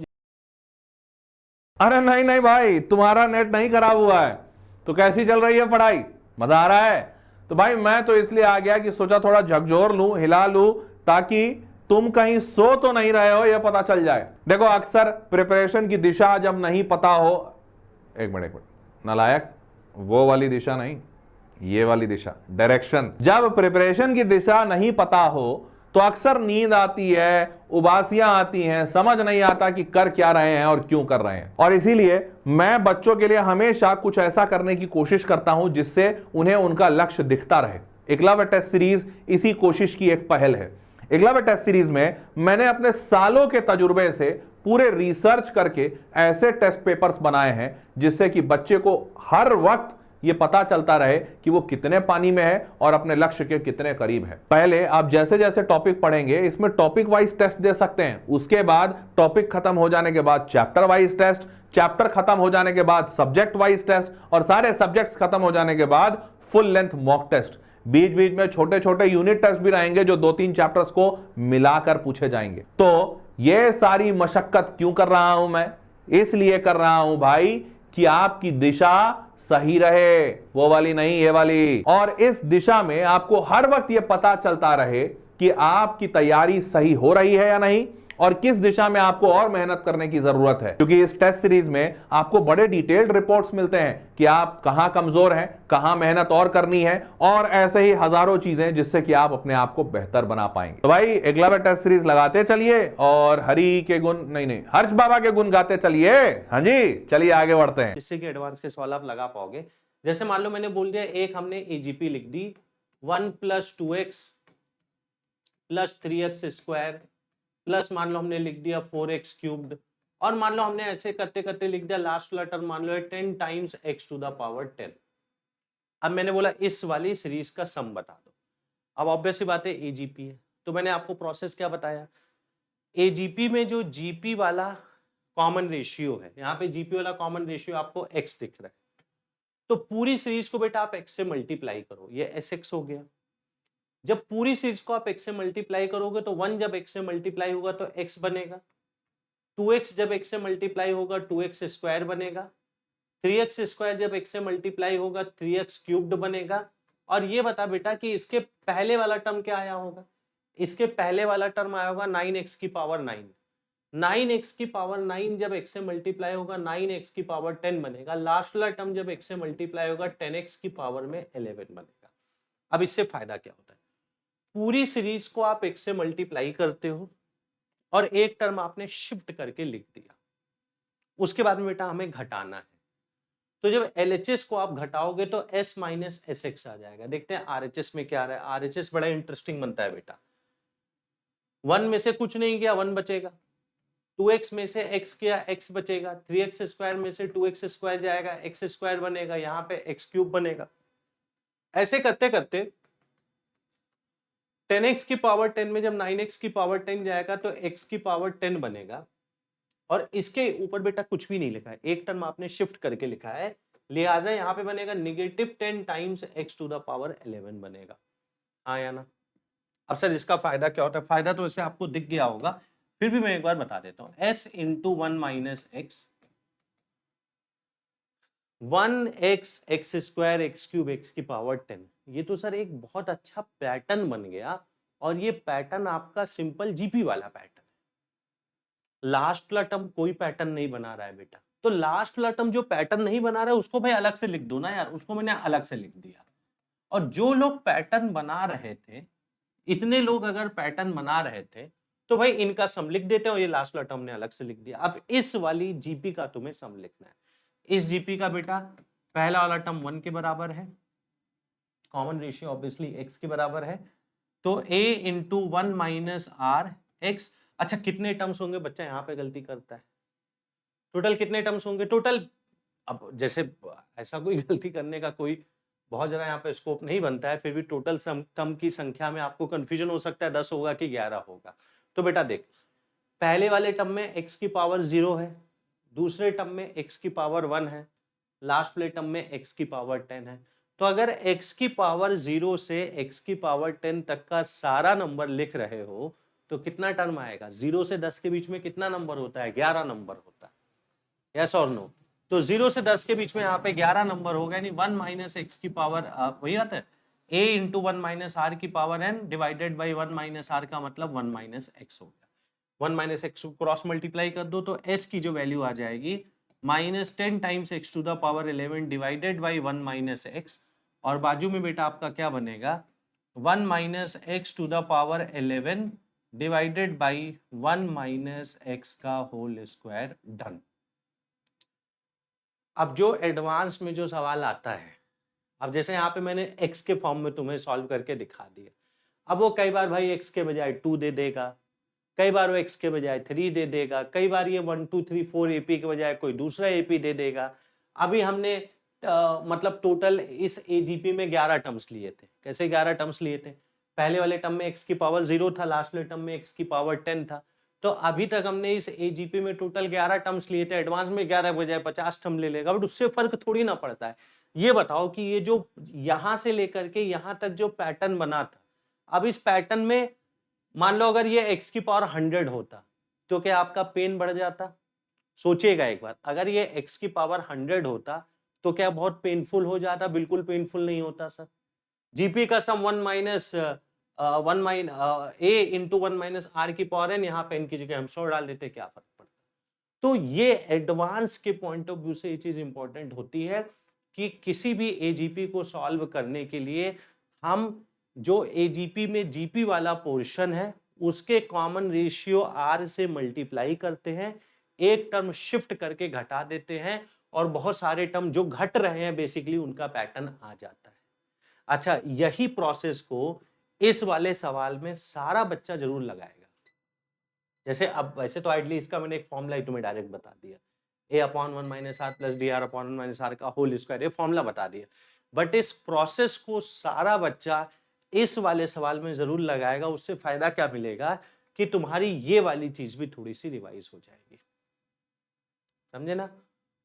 B: अरे नहीं नहीं भाई, तुम्हारा नेट नहीं खराब हुआ है तो कैसी चल रही है पढ़ाई, मजा आ रहा है? तो भाई मैं तो इसलिए आ गया कि सोचा थोड़ा झकझोर लूं, हिला लूं, ताकि तुम कहीं सो तो नहीं रहे हो यह पता चल जाए। देखो अक्सर प्रिपरेशन की दिशा जब नहीं पता हो, एक मिनट नालायक, वो वाली दिशा नहीं, ये वाली दिशा, डायरेक्शन। जब प्रिपरेशन की दिशा नहीं पता हो तो अक्सर नींद आती है, उबासियां आती हैं, समझ नहीं आता कि कर क्या रहे हैं और क्यों कर रहे हैं। और इसीलिए मैं बच्चों के लिए हमेशा कुछ ऐसा करने की कोशिश करता हूं जिससे उन्हें उनका लक्ष्य दिखता रहे। एकलव्य टेस्ट सीरीज इसी कोशिश की एक पहल है। एकलव्य टेस्ट सीरीज में मैंने अपने सालों के तजुर्बे से पूरे रिसर्च करके ऐसे टेस्ट पेपर्स बनाए हैं जिससे कि बच्चे को हर वक्त ये पता चलता रहे कि वो कितने पानी में है और अपने लक्ष्य के कितने करीब है। पहले आप जैसे जैसे टॉपिक पढ़ेंगे इसमें टॉपिक वाइज टेस्ट दे सकते हैं, उसके बाद टॉपिक खत्म हो जाने के बाद चैप्टर वाइज टेस्ट, चैप्टर खत्म हो जाने के बाद सब्जेक्ट वाइज टेस्ट, और सारे सब्जेक्ट्स खत्म हो जाने के बाद फुल लेंथ मॉक टेस्ट। बीच बीच में छोटे छोटे यूनिट टेस्ट भी रहेंगे जो 2-3 चैप्टर्स को मिलाकर पूछे जाएंगे। तो ये सारी मशक्कत क्यों कर रहा हूं मैं? इसलिए कर रहा हूं भाई कि आपकी दिशा सही रहे, वो वाली नहीं ये वाली। और इस दिशा में आपको हर वक्त ये पता चलता रहे कि आपकी तैयारी सही हो रही है या नहीं, और किस दिशा में आपको और मेहनत करने की जरूरत है। क्योंकि इस टेस्ट सीरीज में आपको बड़े डिटेल्ड रिपोर्ट्स मिलते हैं कि आप कहां कमजोर हैं, कहां मेहनत और करनी है, और ऐसे ही हजारों चीजें जिससे कि आप अपने आप को बेहतर बना पाएंगे। तो भाई एकलव्य टेस्ट सीरीज लगाते चलिए और हरि के गुण नहीं हर्ष बाबा के गुण गाते चलिए। हाँ जी, चलिए आगे बढ़ते हैं,
A: जिससे कि एडवांस के सवाल आप लगा पाओगे। जैसे मान लो मैंने बोल दिया एक हमने एजीपी लिख दी 1 + 2x + 3x² प्लस मान लो हमने लिख दिया 4x³, और मान लो हमने ऐसे करते करते लिख दिया लास्ट वाला टर्म मान लो 10 × x⁻10। अब मैंने बोला इस वाली सीरीज का सम बता दो। अब ऑब्वियस सी बात है एजीपी है, तो मैंने आपको प्रोसेस क्या बताया, एजीपी में जो जीपी वाला कॉमन रेशियो है, यहाँ पे जीपी वाला कॉमन रेशियो आपको x दिख रहा है, तो पूरी सीरीज को बेटा आप x से मल्टीप्लाई करो, ये sx हो गया। जब पूरी सीरीज को आप x से मल्टीप्लाई करोगे तो 1 जब x से मल्टीप्लाई होगा तो x बनेगा, 2x जब x से मल्टीप्लाई होगा 2x² बनेगा, 3x² जब x से मल्टीप्लाई होगा 3x³ बनेगा। और ये बता बेटा कि इसके पहले वाला टर्म क्या आया होगा, इसके पहले वाला टर्म आया होगा 9x⁹। 9x⁹ जब x से मल्टीप्लाई होगा 9x⁻10 बनेगा। लास्ट वाला टर्म जब x से मल्टीप्लाई होगा 10x⁻11 बनेगा। अब इससे फायदा क्या होता है, पूरी सीरीज को आप x से मल्टीप्लाई करते हो और एक टर्म आपने शिफ्ट करके लिख दिया, उसके बाद में बेटा हमें घटाना है। तो जब LHS को आप घटाओगे तो S - SX आ जाएगा। देखते हैं RHS में क्या आ रहा है। RHS बड़ा इंटरेस्टिंग बनता है बेटा। 1 में से कुछ नहीं किया 1 बचेगा, 2x में से x किया x बचेगा, 3x² में से 2x² जाएगा x² बनेगा, यहाँ पे x³ बनेगा। ऐसे करते करते 10x की पावर 10 में जब 9x की पावर 10 जाएगा तो x की पावर 10 बनेगा, और इसके ऊपर बेटा कुछ भी नहीं लिखा है, एक टर्म आपने शिफ्ट करके लिखा है, लिहाजा यहाँ पे बनेगा -10 times x to the power 11 बनेगा। हाँ या ना? अब सर इसका फायदा क्या होता है? फायदा तो वैसे आपको दिख गया होगा, फिर भी मैं एक बार बता देता हूँ। s into 1 minus x, 1x x square x cube x की पावर 10, ये तो सर एक बहुत अच्छा पैटर्न बन गया, और ये पैटर्न आपका सिंपल जीपी वाला पैटर्न है। लास्ट वाला टर्म कोई पैटर्न नहीं बना रहा है बेटा, तो लास्ट वाला टर्म जो पैटर्न नहीं बना रहा है उसको भाई अलग से लिख दो ना यार, उसको मैंने अलग से लिख दिया। और जो लोग पैटर्न बना रहे थे, इतने लोग अगर पैटर्न बना रहे थे, तो भाई इनका सम लिख देते हैं, और ये लास्ट वाला टर्म ने अलग से लिख दिया। अब इस वाली जीपी का तुम्हें सम लिखना है। इस जीपी का बेटा पहला वाला टर्म 1 के बराबर है, कॉमन रेशियो ऑब्वियसली x के बराबर है, तो a into 1 minus R X. अच्छा कितने टर्म्स होंगे? बच्चा यहाँ पे गलती करता है, टोटल कितने टर्म्स होंगे? टोटल, अब जैसे ऐसा कोई गलती करने का कोई बहुत ज्यादा यहाँ पे स्कोप नहीं बनता है, फिर भी टोटल टर्म की संख्या में आपको कंफ्यूजन हो सकता है 10 होगा कि 11 होगा। तो बेटा देख, पहले वाले टर्म में x की पावर 0 है, दूसरे टर्म में x की पावर 1 है, लास्ट वाले टर्म में x की पावर 10 है। तो अगर x की पावर 0 से x की पावर 10 तक का सारा नंबर लिख रहे हो, तो कितना टर्म आएगा? 0 से 10 के बीच में कितना नंबर होता है? 11 नंबर होता है, यस और नो? तो 0 से 10 के बीच में यहाँ पे 11 नंबर होगा, यानी 1 माइनस एक्स की पावर वही आता है a इंटू 1 माइनस आर की power n divided by 1 minus R का मतलब 1 माइनस एक्स हो गया। 1 माइनस एक्स को क्रॉस मल्टीप्लाई कर दो तो s की जो वैल्यू आ जाएगी -10 times x to the power 11 divided by 1 minus X, और बाजू में बेटा आपका क्या बनेगा? 1 minus X to the power 11 divided by 1 minus X का होल स्क्वायर। डन। अब जो एडवांस में जो सवाल आता है, अब जैसे यहाँ पे मैंने x के फॉर्म में तुम्हें सॉल्व करके दिखा दिया, अब वो कई बार भाई x के बजाय 2 दे देगा, कई बार वो x के बजाय 3 दे देगा, कई बार ये 1 2 3 4 एपी के बजाय कोई दूसरा एपी दे देगा। अभी हमने मतलब टोटल इस एजीपी में 11 टर्म्स लिए थे। कैसे 11 टर्म्स लिए थे? पहले वाले टर्म में x की पावर 0 था, लास्ट वाले टर्म में x की पावर 10 था। तो अभी तक हमने इस एजीपी में टोटल 11 टर्म्स लिए थे, एडवांस में 11 बजाय 50 टर्म ले लेगा, बट उससे फर्क थोड़ी ना पड़ता है। ये बताओ कि ये जो यहां से लेकर के यहां तक जो पैटर्न बना था, अब इस पैटर्न में मान लो अगर ये x की पावर 100 होता, तो क्या आपका पेन बढ़ जाता? सोचिएगा एक बार, अगर ये x की पावर 100 होता तो क्या बहुत पेनफुल हो जाता? बिल्कुल पेनफुल नहीं होता सर। जीपी का sum 1 minus a into 1 minus R की पावर n, यहाँ पे n की जगह हम 100 डाल देते, क्या फर्क पड़ता? तो ये एडवांस के पॉइंट ऑफ व्यू से ये चीज इंपॉर्टेंट होती है कि किसी भी एजीपी को सॉल्व करने के लिए हम जो एजीपी में जीपी वाला पोर्शन है उसके कॉमन रेशियो आर से मल्टीप्लाई करते हैं, एक टर्म शिफ्ट करके घटा देते हैं, और बहुत सारे टर्म जो घट रहे हैं बेसिकली उनका पैटर्न आ जाता है। अच्छा, यही प्रोसेस को इस वाले सवाल में सारा बच्चा जरूर लगाएगा। जैसे अब वैसे तो आइडली इसका मैंने एक फॉर्मूला ही तुम्हें डायरेक्ट बता दिया, a upon 1 minus R plus D R upon 1 minus R का होल स्क्वायर, ये फॉर्मूला बता दिया। बट इस प्रोसेस को सारा बच्चा इस वाले सवाल में जरूर लगाएगा। उससे फायदा क्या मिलेगा कि तुम्हारी ये वाली चीज भी थोड़ी सी रिवाइज हो जाएगी, समझे ना?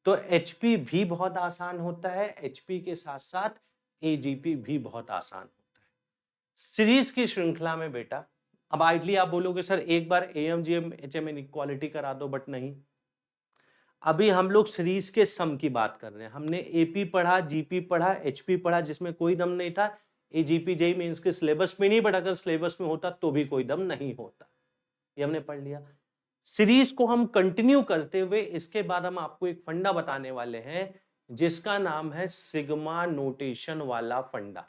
A: तो एचपी भी बहुत आसान होता है, एचपी के साथ साथ एजीपी भी बहुत आसान होता है। सीरीज की श्रृंखला में बेटा, अब आइडली आप बोलोगे सर एक बार एएमजीएम एचएम इक्वालिटी करा दो, बट नहीं, अभी हम लोग सीरीज के सम की बात कर रहे हैं। हमने एपी पढ़ा, जीपी पढ़ा, एचपी पढ़ा, जिसमें कोई दम नहीं था। एजीपी जेई मेंस के सिलेबस में नहीं, बट अगर सिलेबस में होता तो भी कोई दम नहीं होता, ये हमने पढ़ लिया। सीरीज को हम कंटिन्यू करते हुए इसके बाद हम आपको एक फंडा बताने वाले हैं जिसका नाम है सिग्मा नोटेशन वाला फंडा।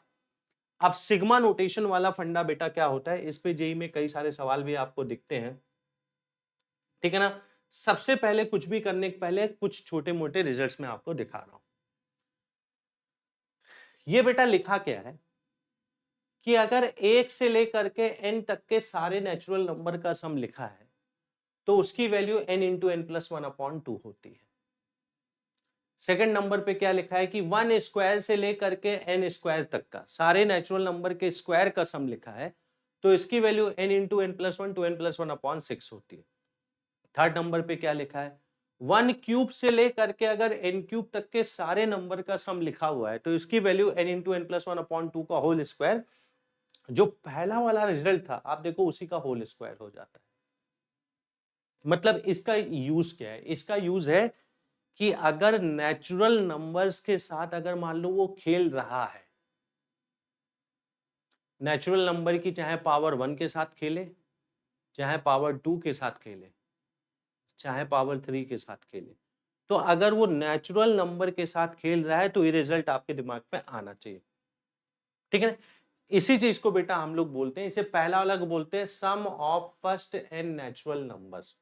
A: अब सिग्मा नोटेशन वाला फंडा बेटा क्या होता है, इस पे जेई में कई सारे सवाल भी आपको दिखते हैं, ठीक है ना? सबसे पहले कुछ भी करने के पहले कुछ छोटे मोटे रिजल्ट्स में आपको दिखा रहा हूं। ये बेटा लिखा क्या है कि अगर 1 से लेकर के n तक के सारे नेचुरल नंबर का सम लिखा है तो उसकी value n into n plus 1 upon 2 होती है। सेकंड नंबर पे क्या लिखा है कि 1 स्क्वायर से लेकर के n स्क्वायर तक का सारे नेचुरल नंबर के स्क्वायर का सम लिखा है, तो इसकी value n into N plus one two N plus one upon 6 होती है। थर्ड नंबर पे क्या लिखा है, 1 क्यूब से लेकर के अगर n क्यूब तक के सारे नंबर का सम लिखा हुआ है, तो इसकी value n into N plus one upon two का होल स्क्वायर, जो पहला वाला रिजल्ट था आप देखो उसी का होल स्क्वायर हो जाता है। मतलब इसका यूज क्या है, इसका यूज है कि अगर नेचुरल नंबर्स के साथ अगर मान लो वो खेल रहा है, नेचुरल नंबर की चाहे पावर 1 के साथ खेले, चाहे पावर 2 के साथ खेले, चाहे पावर 3 के साथ खेले, तो अगर वो नेचुरल नंबर के साथ खेल रहा है तो ये रिजल्ट आपके दिमाग में आना चाहिए, ठीक है ना। इसी चीज को बेटा हम लोग बोलते हैं, इसे पहला वाला को बोलते हैं sum of first N natural numbers.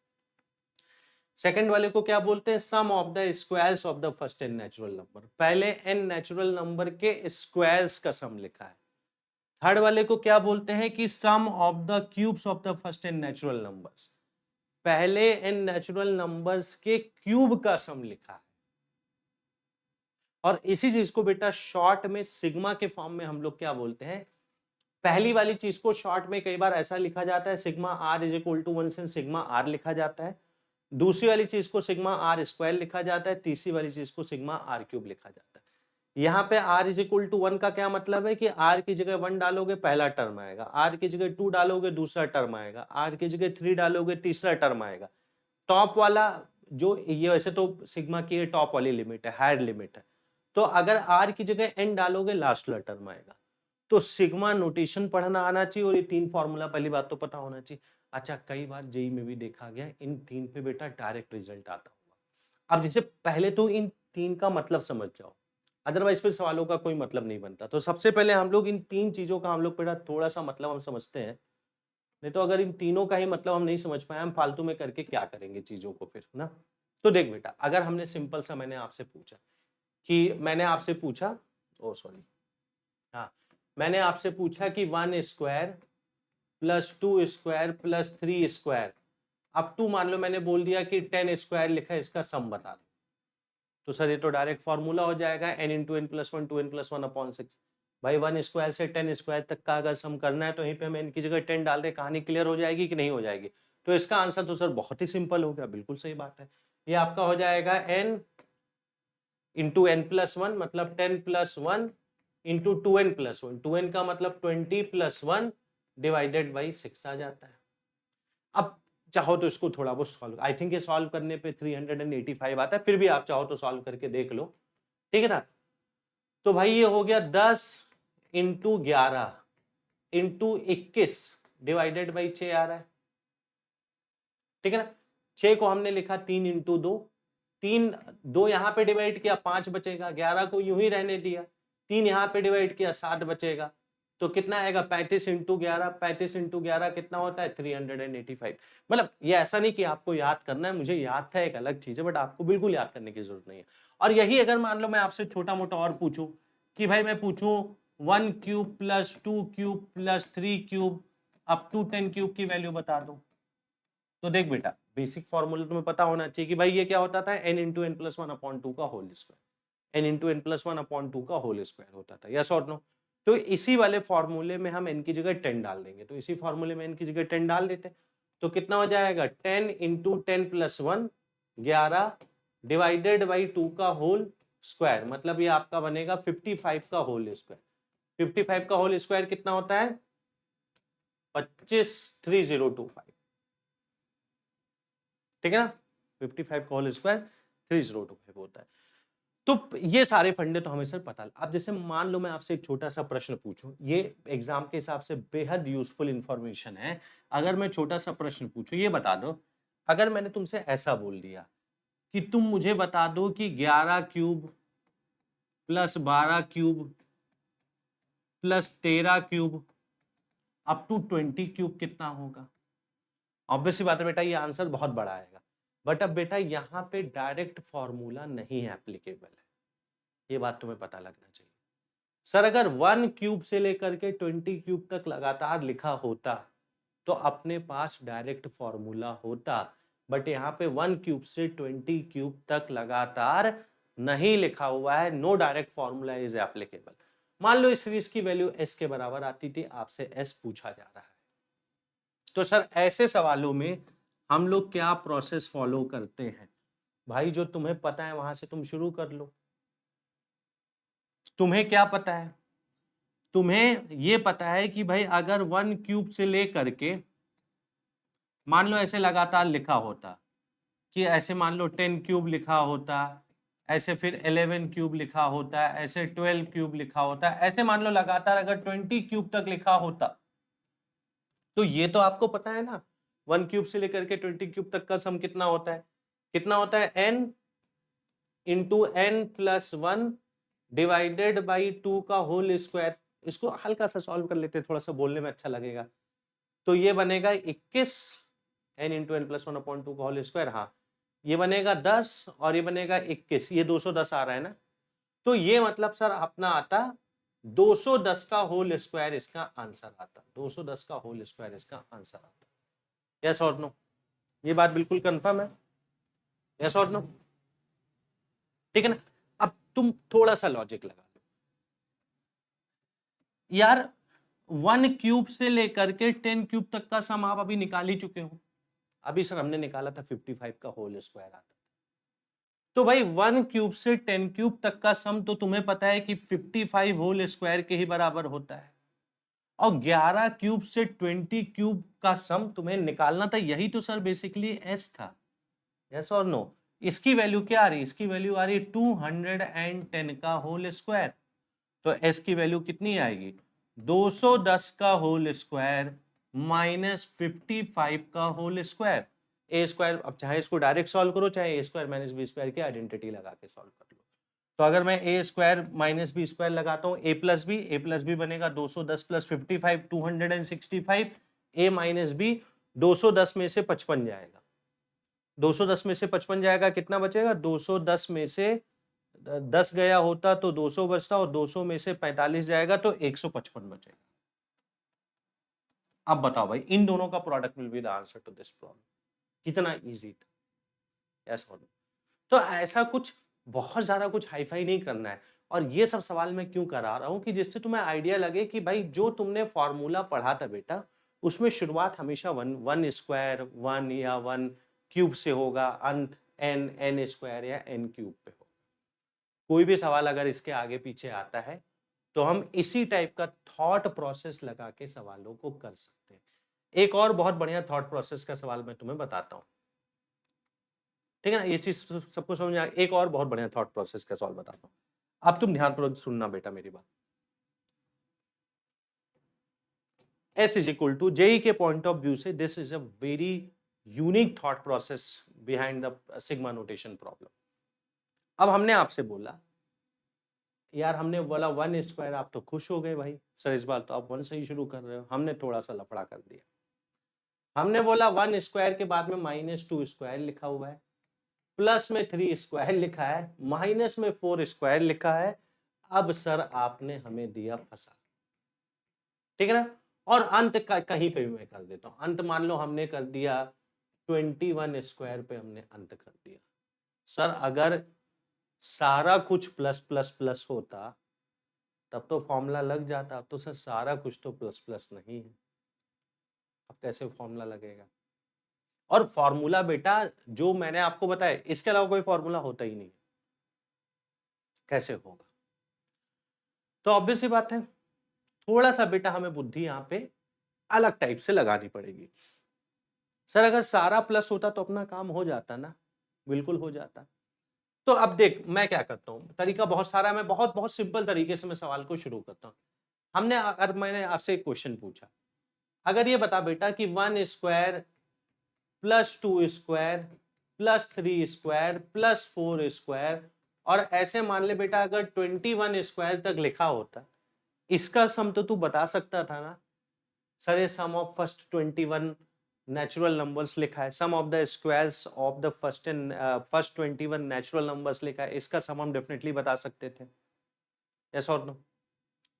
A: Second वाले को क्या बोलते हैं, sum of the squares of the first N natural number, पहले एन नेचुरल नंबर के स्क्वायर्स का सम लिखा है। थर्ड वाले को क्या बोलते हैं कि sum of the cubes of the first N natural numbers, पहले एन नेचुरल नंबर्स के क्यूब का सम लिखा है। और इसी चीज को बेटा शॉर्ट में सिग्मा के फॉर्म में हम लोग क्या बोलते हैं, पहली वाली चीज को शॉर्ट में कई बार ऐसा लिखा जाता है sigma R is equal to 1 से सिग्मा आर लिखा जाता है, दूसरी वाली चीज को सिग्मा आर स्क्वायर लिखा जाता है, तीसरी वाली चीज को सिग्मा आर क्यूब लिखा जाता है। यहाँ पे r इज इक्वल टू 1 का क्या मतलब है कि r की जगह 1 डालोगे पहला टर्म आएगा, r की जगह 2 डालोगे दूसरा टर्म आएगा, r की जगह 3 डालोगे तीसरा टर्म आएगा। टॉप वाला जो ये वैसे तो सिग्मा की टॉप वाली लिमिट है, हायर लिमिट है, तो अगर r की जगह n डालोगे लास्ट वाला टर्म आएगा। तो सिग्मा नोटेशन पढ़ना आना चाहिए और ये तीन फॉर्मूला पहली बात तो पता होना चाहिए। अच्छा, कई बार जेई में भी देखा गया इन तीन पे बेटा डायरेक्ट रिजल्ट आता होगा। अब जैसे पहले तो इन तीन का मतलब समझ जाओ, अदरवाइज फिर सवालों का कोई मतलब नहीं बनता। तो सबसे पहले हम लोग इन तीन चीजों का हम लोग बेटा थोड़ा सा मतलब हम समझते हैं, नहीं तो अगर इन तीनों का ही मतलब हम नहीं समझ पाए हम फालतू में करके क्या करेंगे चीजों को फिर ना। तो देख बेटा, अगर हमने सिंपल सा मैंने आपसे पूछा ओ सॉरी हाँ, मैंने आपसे पूछा कि 1 square plus 2 square plus 3 square up to मान लो मैंने बोल दिया कि 10 स्क्वायर लिखा है, इसका सम बता दो। तो सर ये तो डायरेक्ट फॉर्मूला हो जाएगा n into N plus one two N plus one upon 6। भाई 1 स्क्वायर से 10 स्क्वायर तक का अगर सम करना है तो यहीं पे हम n की जगह 10 डाल दे, कहानी क्लियर हो जाएगी कि नहीं हो जाएगी। तो इसका आंसर तो सर बहुत ही सिंपल हो गया, बिल्कुल सही बात है। ये आपका हो जाएगा n into N plus one, मतलब 10 plus one into 2n plus one, 2n का मतलब 20 प्लस वन डिवाइडेड बाई 6 आ जाता है। अब चाहो तो इसको थोड़ा बहुत सॉल्व, आई थिंक ये सॉल्व करने पे 385 आता है, फिर भी आप चाहो तो सॉल्व करके देख लो, ठीक है ना। तो भाई ये हो गया 10 इंटू 11 इंटू 21 डिवाइडेड बाई 6 आ रहा है, ठीक है ना। 6 को हमने लिखा 3 इंटू 2, 3 2 यहाँ पे डिवाइड किया 5 बचेगा, 11 को यूं ही रहने दिया, 3 यहाँ पे डिवाइड किया 7 बचेगा, तो कितना आएगा 35 इंटू 11, 35 इंटू 11 कितना होता है 385। मतलब ये ऐसा नहीं कि आपको याद करना है, मुझे याद था एक अलग चीज है, बट आपको बिल्कुल याद करने की जरूरत नहीं है। और यही अगर मान लो मैं आपसे छोटा मोटा और पूछूं कि भाई मैं पूछूं 1 cube plus 2 cube plus 3 cube up to 10 cube की वैल्यू बता दो, तो देख बेटा बेसिक फॉर्मूला तुम्हें पता होना चाहिए कि भाई ये क्या होता था n into N plus one upon two का whole square, n into N plus one upon two का होल स्क्वायर होता था, यस और नो। तो इसी वाले फॉर्मूले में हम n की जगह 10 डाल देंगे, तो इसी फॉर्मूले में n की जगह 10 डाल देते हैं, तो कितना हो जाएगा 10 into 10 plus one 11 divided by 2 का होल स्क्वायर, मतलब ये आपका बनेगा 55 का होल स्क्वायर। 55 का होल स्क्वायर कितना होता है 25,3025, ठीक है ना। 55 का होल स्क्वायर 3025 होता है। तो ये सारे फंडे तो हमें सर पता। अब जैसे मान लो मैं आपसे एक छोटा सा प्रश्न पूछूं, ये एग्जाम के हिसाब से बेहद यूजफुल इंफॉर्मेशन है। अगर मैं छोटा सा प्रश्न पूछूं, ये बता दो, अगर मैंने तुमसे ऐसा बोल दिया कि तुम मुझे बता दो कि 11 cube plus 12 cube plus 13 cube up to 20 cube कितना होगा। ऑब्वियसली बात है बेटा, ये आंसर बहुत बड़ा आएगा, बट अब बेटा यहाँ पे डायरेक्ट फॉर्मूला नहीं एप्लीकेबल है, ये बात तुम्हें पता लगना चाहिए। सर अगर 1 क्यूब से लेकर के 20 क्यूब तक लगातार लिखा होता तो अपने पास डायरेक्ट फॉर्मूला होता, बट यहाँ पे 1 क्यूब से 20 क्यूब तक लगातार नहीं लिखा हुआ है, no direct formula is applicable. मान लो इस सीरीज की वैल्यू s के बराबर आती थी, आपसे s पूछा जा रहा है, तो सर ऐसे सवालों में हम लोग क्या प्रोसेस फॉलो करते हैं? भाई जो तुम्हें पता है वहां से तुम शुरू कर लो। तुम्हें क्या पता है? तुम्हें ये पता है कि भाई अगर 1 क्यूब से लेकर के, मान लो ऐसे लगातार लिखा होता कि ऐसे मान लो 10 क्यूब लिखा होता, ऐसे फिर 11 क्यूब लिखा होता, ऐसे 12 क्यूब लिखा होता, ऐसे मान लो लगातार अगर 20 क्यूब तक लिखा होता, तो ये तो आपको पता है ना 1 क्यूब से लेकर के 20 क्यूब तक का सम कितना होता है? कितना होता है? n into N plus 1 divided by 2 का होल स्क्वायर। इसको हल्का सा सॉल्व कर लेते हैं, थोड़ा सा बोलने में अच्छा लगेगा। तो ये बनेगा 21 n into N plus 1 upon 2 का होल स्क्वायर। हाँ, ये बनेगा 10 और ये बनेगा 21, ये 210 आ रहा है ना। तो ये मतलब सर अपना आता 210 का होल स्क्वायर इसका आंसर आता, 210 का होल स्क्वायर इसका आंसर आता। यस और नो? ये बात बिल्कुल कंफर्म है? यस और नो? ठीक है ना। अब तुम थोड़ा सा लॉजिक लगा लो यार, 1 क्यूब से लेकर के 10 क्यूब तक का सम आप अभी निकाल ही चुके हो। अभी सर हमने निकाला था 55 का होल स्क्वायर आता। तो भाई 1 क्यूब से 10 क्यूब तक का सम तो तुम्हें पता है कि 55 होल स्क्वायर के ही बराबर होता है, और 11 क्यूब से 20 क्यूब का सम तुम्हें निकालना था, यही तो सर बेसिकली s था। यस और नो? इसकी वैल्यू क्या आ रही है? इसकी वैल्यू आ रही है 210 का होल स्क्वायर। तो s की वैल्यू कितनी आएगी? 210 का होल स्क्वायर माइनस 55 का होल स्क्वायर। ए स्क्वायर, अब चाहे इसको डायरेक्ट सॉल्व करो, चाहे ए स्क्वायर माइनस बी स्क्वायर की आइडेंटिटी लगा के सॉल्व कर लो। तो अगर मैं ए स्क्वायर माइनस बी स्क्वायर लगाता हूँ, ए प्लस बी बनेगा 210 प्लस 55 265, ए माइनस बी 210 में से 55 जाएगा, 210 में से 55 जाएगा, कितना बचेगा? 210 में से 10 गया होता तो 200 बचता, और 200 में से 45 जाएगा तो 155 बचेगा। अब बताओ भाई, इन दोनों का product will be the answer to this problem. कितना इजी था। यस और नो? तो ऐसा कुछ बहुत ज्यादा कुछ हाईफाई नहीं करना है। और ये सब सवाल मैं क्यों करा रहा हूं कि जिससे तुम्हें आइडिया लगे कि भाई जो तुमने फॉर्मूला पढ़ा था बेटा, उसमें शुरुआत हमेशा वन स्क्वायर, 1 या 1 क्यूब से होगा, अंत n स्क्वायर या n क्यूब पे होगा। कोई भी सवाल अगर इसके आगे पीछे आता है तो हम इसी टाइप का थॉट प्रोसेस लगा के सवालों को कर सकते हैं। एक और बहुत बढ़िया थॉट प्रोसेस का सवाल मैं तुम्हें बताता हूं, ठीक है ना। ये चीज सबको समझ आ, एक और बहुत बढ़िया थॉट प्रोसेस का सवाल बताता हूं, अब तुम ध्यानपूर्वक सुनना बेटा मेरी बात। S is equal to, JEE के पॉइंट ऑफ व्यू से this is a very unique thought process behind the sigma notation problem. अब हमने आपसे बोला यार, हमने बोला 1 स्क्वायर, आप तो खुश हो गए भाई, सर इस बार तो आप 1 से ही शुरू कर रहे हो। हमने थोड़ा सा लफड़ा कर दिया, हमने बोला 1 स्क्वायर के बाद में -2 स्क्वायर लिखा हुआ है, प्लस में 3 स्क्वायर लिखा है, माइनस में 4 स्क्वायर लिखा है। अब सर आपने हमें दिया फंसा, ठीक है ना। और अंत कहीं पे भी मैं कर देता हूं, अंत मान लो हमने कर दिया 21 स्क्वायर पे, हमने अंत कर दिया। सर अगर सारा कुछ प्लस प्लस प्लस होता तब तो फॉर्मूला लग जाता, अब तो सर सारा कुछ तो प्लस प्लस नहीं है, अब कैसे फॉर्मूला लगेगा? और फॉर्मूला बेटा जो मैंने आपको बताया, इसके अलावा कोई फॉर्मूला होता ही नहीं, कैसे होगा? तो ऑब्वियस सी बात है, थोड़ा सा बेटा हमें बुद्धि यहाँ पे अलग टाइप से लगानी पड़ेगी। सर अगर सारा प्लस होता तो अपना काम हो जाता ना, बिल्कुल हो जाता। तो अब देख मैं क्या करता हूँ, तरीका बहुत सारा है, मैं बहुत बहुत सिंपल तरीके से मैं सवाल को शुरू करता हूँ। हमने अगर मैंने आपसे एक क्वेश्चन पूछा, अगर ये बता बेटा कि 1 square plus 2 square plus 3 square plus 4 square, और ऐसे मान ले बेटा अगर 21 स्क्वायर तक लिखा होता, इसका सम तो तू बता सकता था ना। सर ये sum of first 21 natural numbers लिखा है, sum of the squares of the first 21 natural numbers लिखा है, इसका सम हम डेफिनेटली बता सकते थे। यस और नो?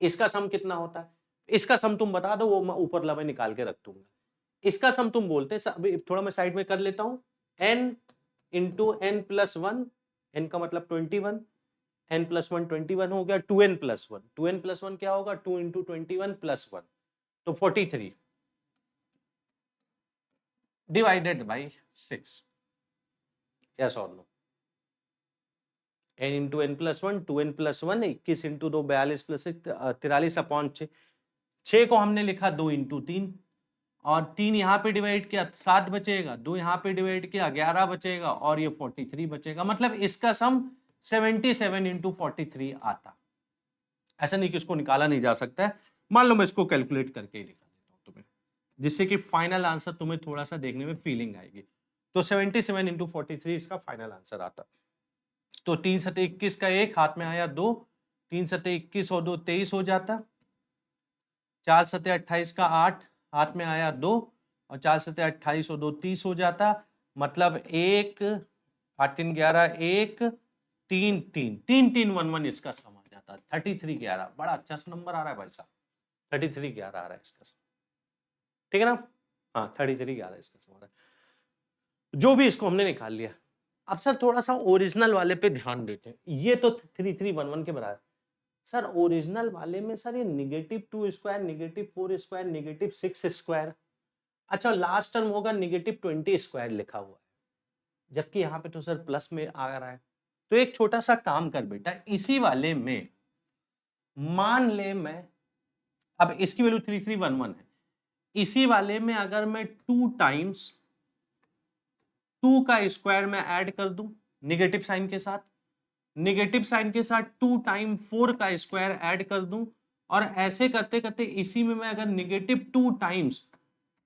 A: इसका सम कितना होता है? इसका सम तुम बता दो, वो मैं ऊपर ला में निकाल के रख दूंगा। इसका सम तुम बोलते हैं, अभी थोड़ा मैं साइड में कर लेता हूं, n into n plus 1 n का मतलब 21, n प्लस 1 21 हो गया, 2n प्लस 1, 2n प्लस 1 क्या होगा, 2 इंटू 21 प्लस 1, तो 43 डिवाइडेड बाई 6, यस और no, n into N plus 1, 2n plus 1, 21 into 2 42 plus 43 upon 6, 6 को हमने लिखा 2 इंटू 3, और 3 यहाँ पे डिवाइड किया 7 बचेगा, 2 यहाँ पे डिवाइड किया 11 बचेगा, और ये 43 बचेगा। मतलब इसका सम 77 इंटू 43 आता। ऐसा नहीं कि इसको निकाला नहीं जा सकता है, मान लो मैं इसको कैलकुलेट करके ही दिखा देता हूँ तुम्हें, जिससे कि फाइनल आंसर तुम्हें थोड़ा सा देखने में फीलिंग आएगी। तो 77 इंटू 43 इसका फाइनल आंसर आता। तो 3 सते 21 का 1 हाथ में आया 2, 3 सते 21 और 2 23 हो जाता, 4 सते 28 का 8 हाथ में आया 2, और 4 सते 28 और 2 30 हो जाता। मतलब 1 8 3 11 1 3 3 3 3 1 1 इसका सम आ जाता, 33 11। बड़ा अच्छा सा नंबर आ रहा है भाई साहब, 33 11 आ रहा है इसका सम, ठीक है ना? हाँ 33 11 इसका सम आ रहा है। जो भी इसको हमने निकाल लिया। अब सर थोड़ा सा ओरिजिनल वाले पे ध्यान देते हैं। ये तो 3311 के बराबर। सर ओरिजिनल वाले में सर ये -2 स्क्वायर, -4 स्क्वायर, -6 स्क्वायर, अच्छा लास्ट टर्म होगा -20 स्क्वायर लिखा हुआ है, जबकि यहाँ पे तो सर प्लस में आ रहा है। तो एक छोटा सा काम कर बेटा, इसी वाले में मान ले मैं, अब इसकी वैल्यू 3311 है, इसी वाले में अगर मैं 2 टाइम्स 2 का स्क्वायर में ऐड कर दूं नेगेटिव साइन के साथ, नेगेटिव साइन के साथ 2 टाइम 4 का स्क्वायर ऐड कर दूं, और ऐसे करते करते इसी में मैं अगर -2 टाइम्स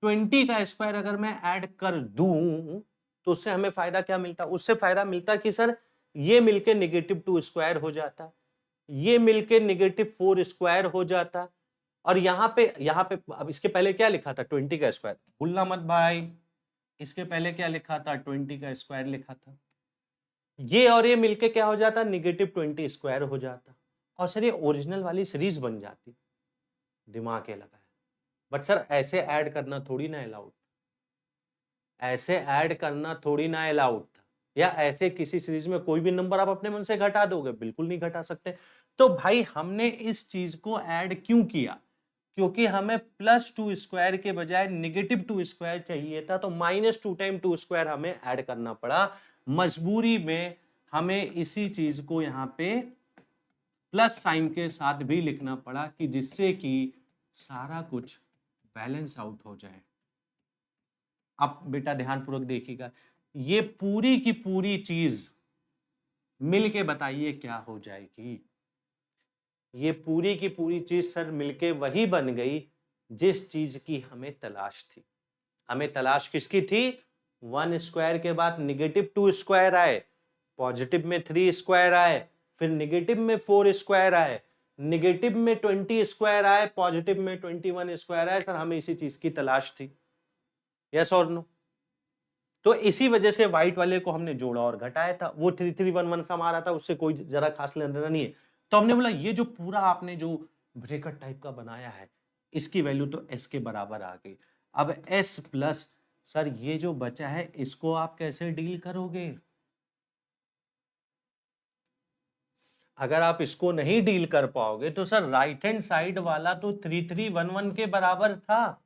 A: 20 का स्क्वायर अगर मैं ऐड कर दूं, तो उससे हमें फायदा क्या मिलता? उससे फायदा मिलता कि सर ये मिलके -2 स्क्वायर हो जाता, ये मिलके -4 स्क्वायर हो जाता, और यहाँ पे अब इसके पहले क्या लिखा था? 20 का स्क्वायर, भूलना मत भाई, इसके पहले क्या लिखा था? 20 का स्क्वायर लिखा था। ये और ये मिलके क्या हो जाता? -20 स्क्वायर हो जाता, और सर ये ओरिजिनल वाली सीरीज बन जाती। दिमाग ये लगाया, बट सर ऐसे ऐड करना थोड़ी ना अलाउड, ऐसे ऐड करना थोड़ी ना अलाउड था, या ऐसे किसी सीरीज में कोई भी नंबर आप अपने मन से घटा दोगे? बिल्कुल नहीं घटा सकते। तो भाई हमने इस चीज को ऐड क्यों किया? क्योंकि हमें +2 स्क्वायर के बजाय -2 स्क्वायर चाहिए था, तो -2 टाइम 2 स्क्वायर हमें ऐड करना पड़ा। मजबूरी में हमें इसी चीज को यहाँ पे प्लस साइन के साथ भी लिखना पड़ा, कि जिससे कि सारा कुछ बैलेंस आउट हो जाए। अब बेटा ध्यानपूर्वक देखिएगा, ये पूरी की पूरी चीज मिल के बताइए क्या हो जाएगी? ये पूरी की पूरी चीज सर मिलके वही बन गई जिस चीज की हमें तलाश थी। हमें तलाश किसकी थी? 1 स्क्वायर के बाद -2 स्क्वायर आए, पॉजिटिव में 3 स्क्वायर आए, फिर नेगेटिव में 4 स्क्वायर आए, नेगेटिव में 20 स्क्वायर आए, पॉजिटिव में 21 स्क्वायर आए। सर हमें इसी चीज की तलाश थी, यस और नो? तो इसी वजह से व्हाइट वाले को हमने जोड़ा और घटाया था। वो 3311 सम आ रहा था, उससे कोई जरा खास लेना देना नहीं है। तो हमने बोला ये जो पूरा आपने जो ब्रैकेट टाइप का बनाया है, इसकी वैल्यू तो s के बराबर आ गई। अब s प्लस सर ये जो बचा है इसको आप कैसे डील करोगे? अगर आप इसको नहीं डील कर पाओगे तो सर राइट हैंड साइड वाला तो 3311 के बराबर था,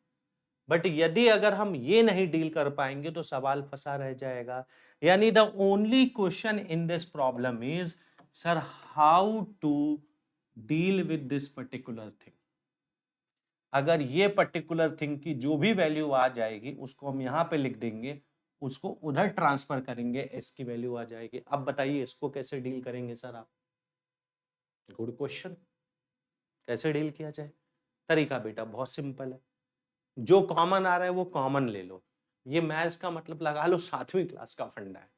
A: बट यदि अगर हम ये नहीं डील कर पाएंगे तो सवाल फंसा रह जाएगा। यानी the only question in this problem is sir how to deal with this particular thing. अगर ये पर्टिकुलर थिंग की जो भी वैल्यू आ जाएगी उसको हम यहाँ पे लिख देंगे, उसको उधर ट्रांसफर करेंगे, s की वैल्यू आ जाएगी। अब बताइए इसको कैसे डील करेंगे सर आप? Good question. कैसे डील किया जाए? तरीका बेटा बहुत सिंपल है, जो कॉमन आ रहा है वो कॉमन ले लो। ये मैथ्स का मतलब लगा लो 7वीं क्लास का फंडा है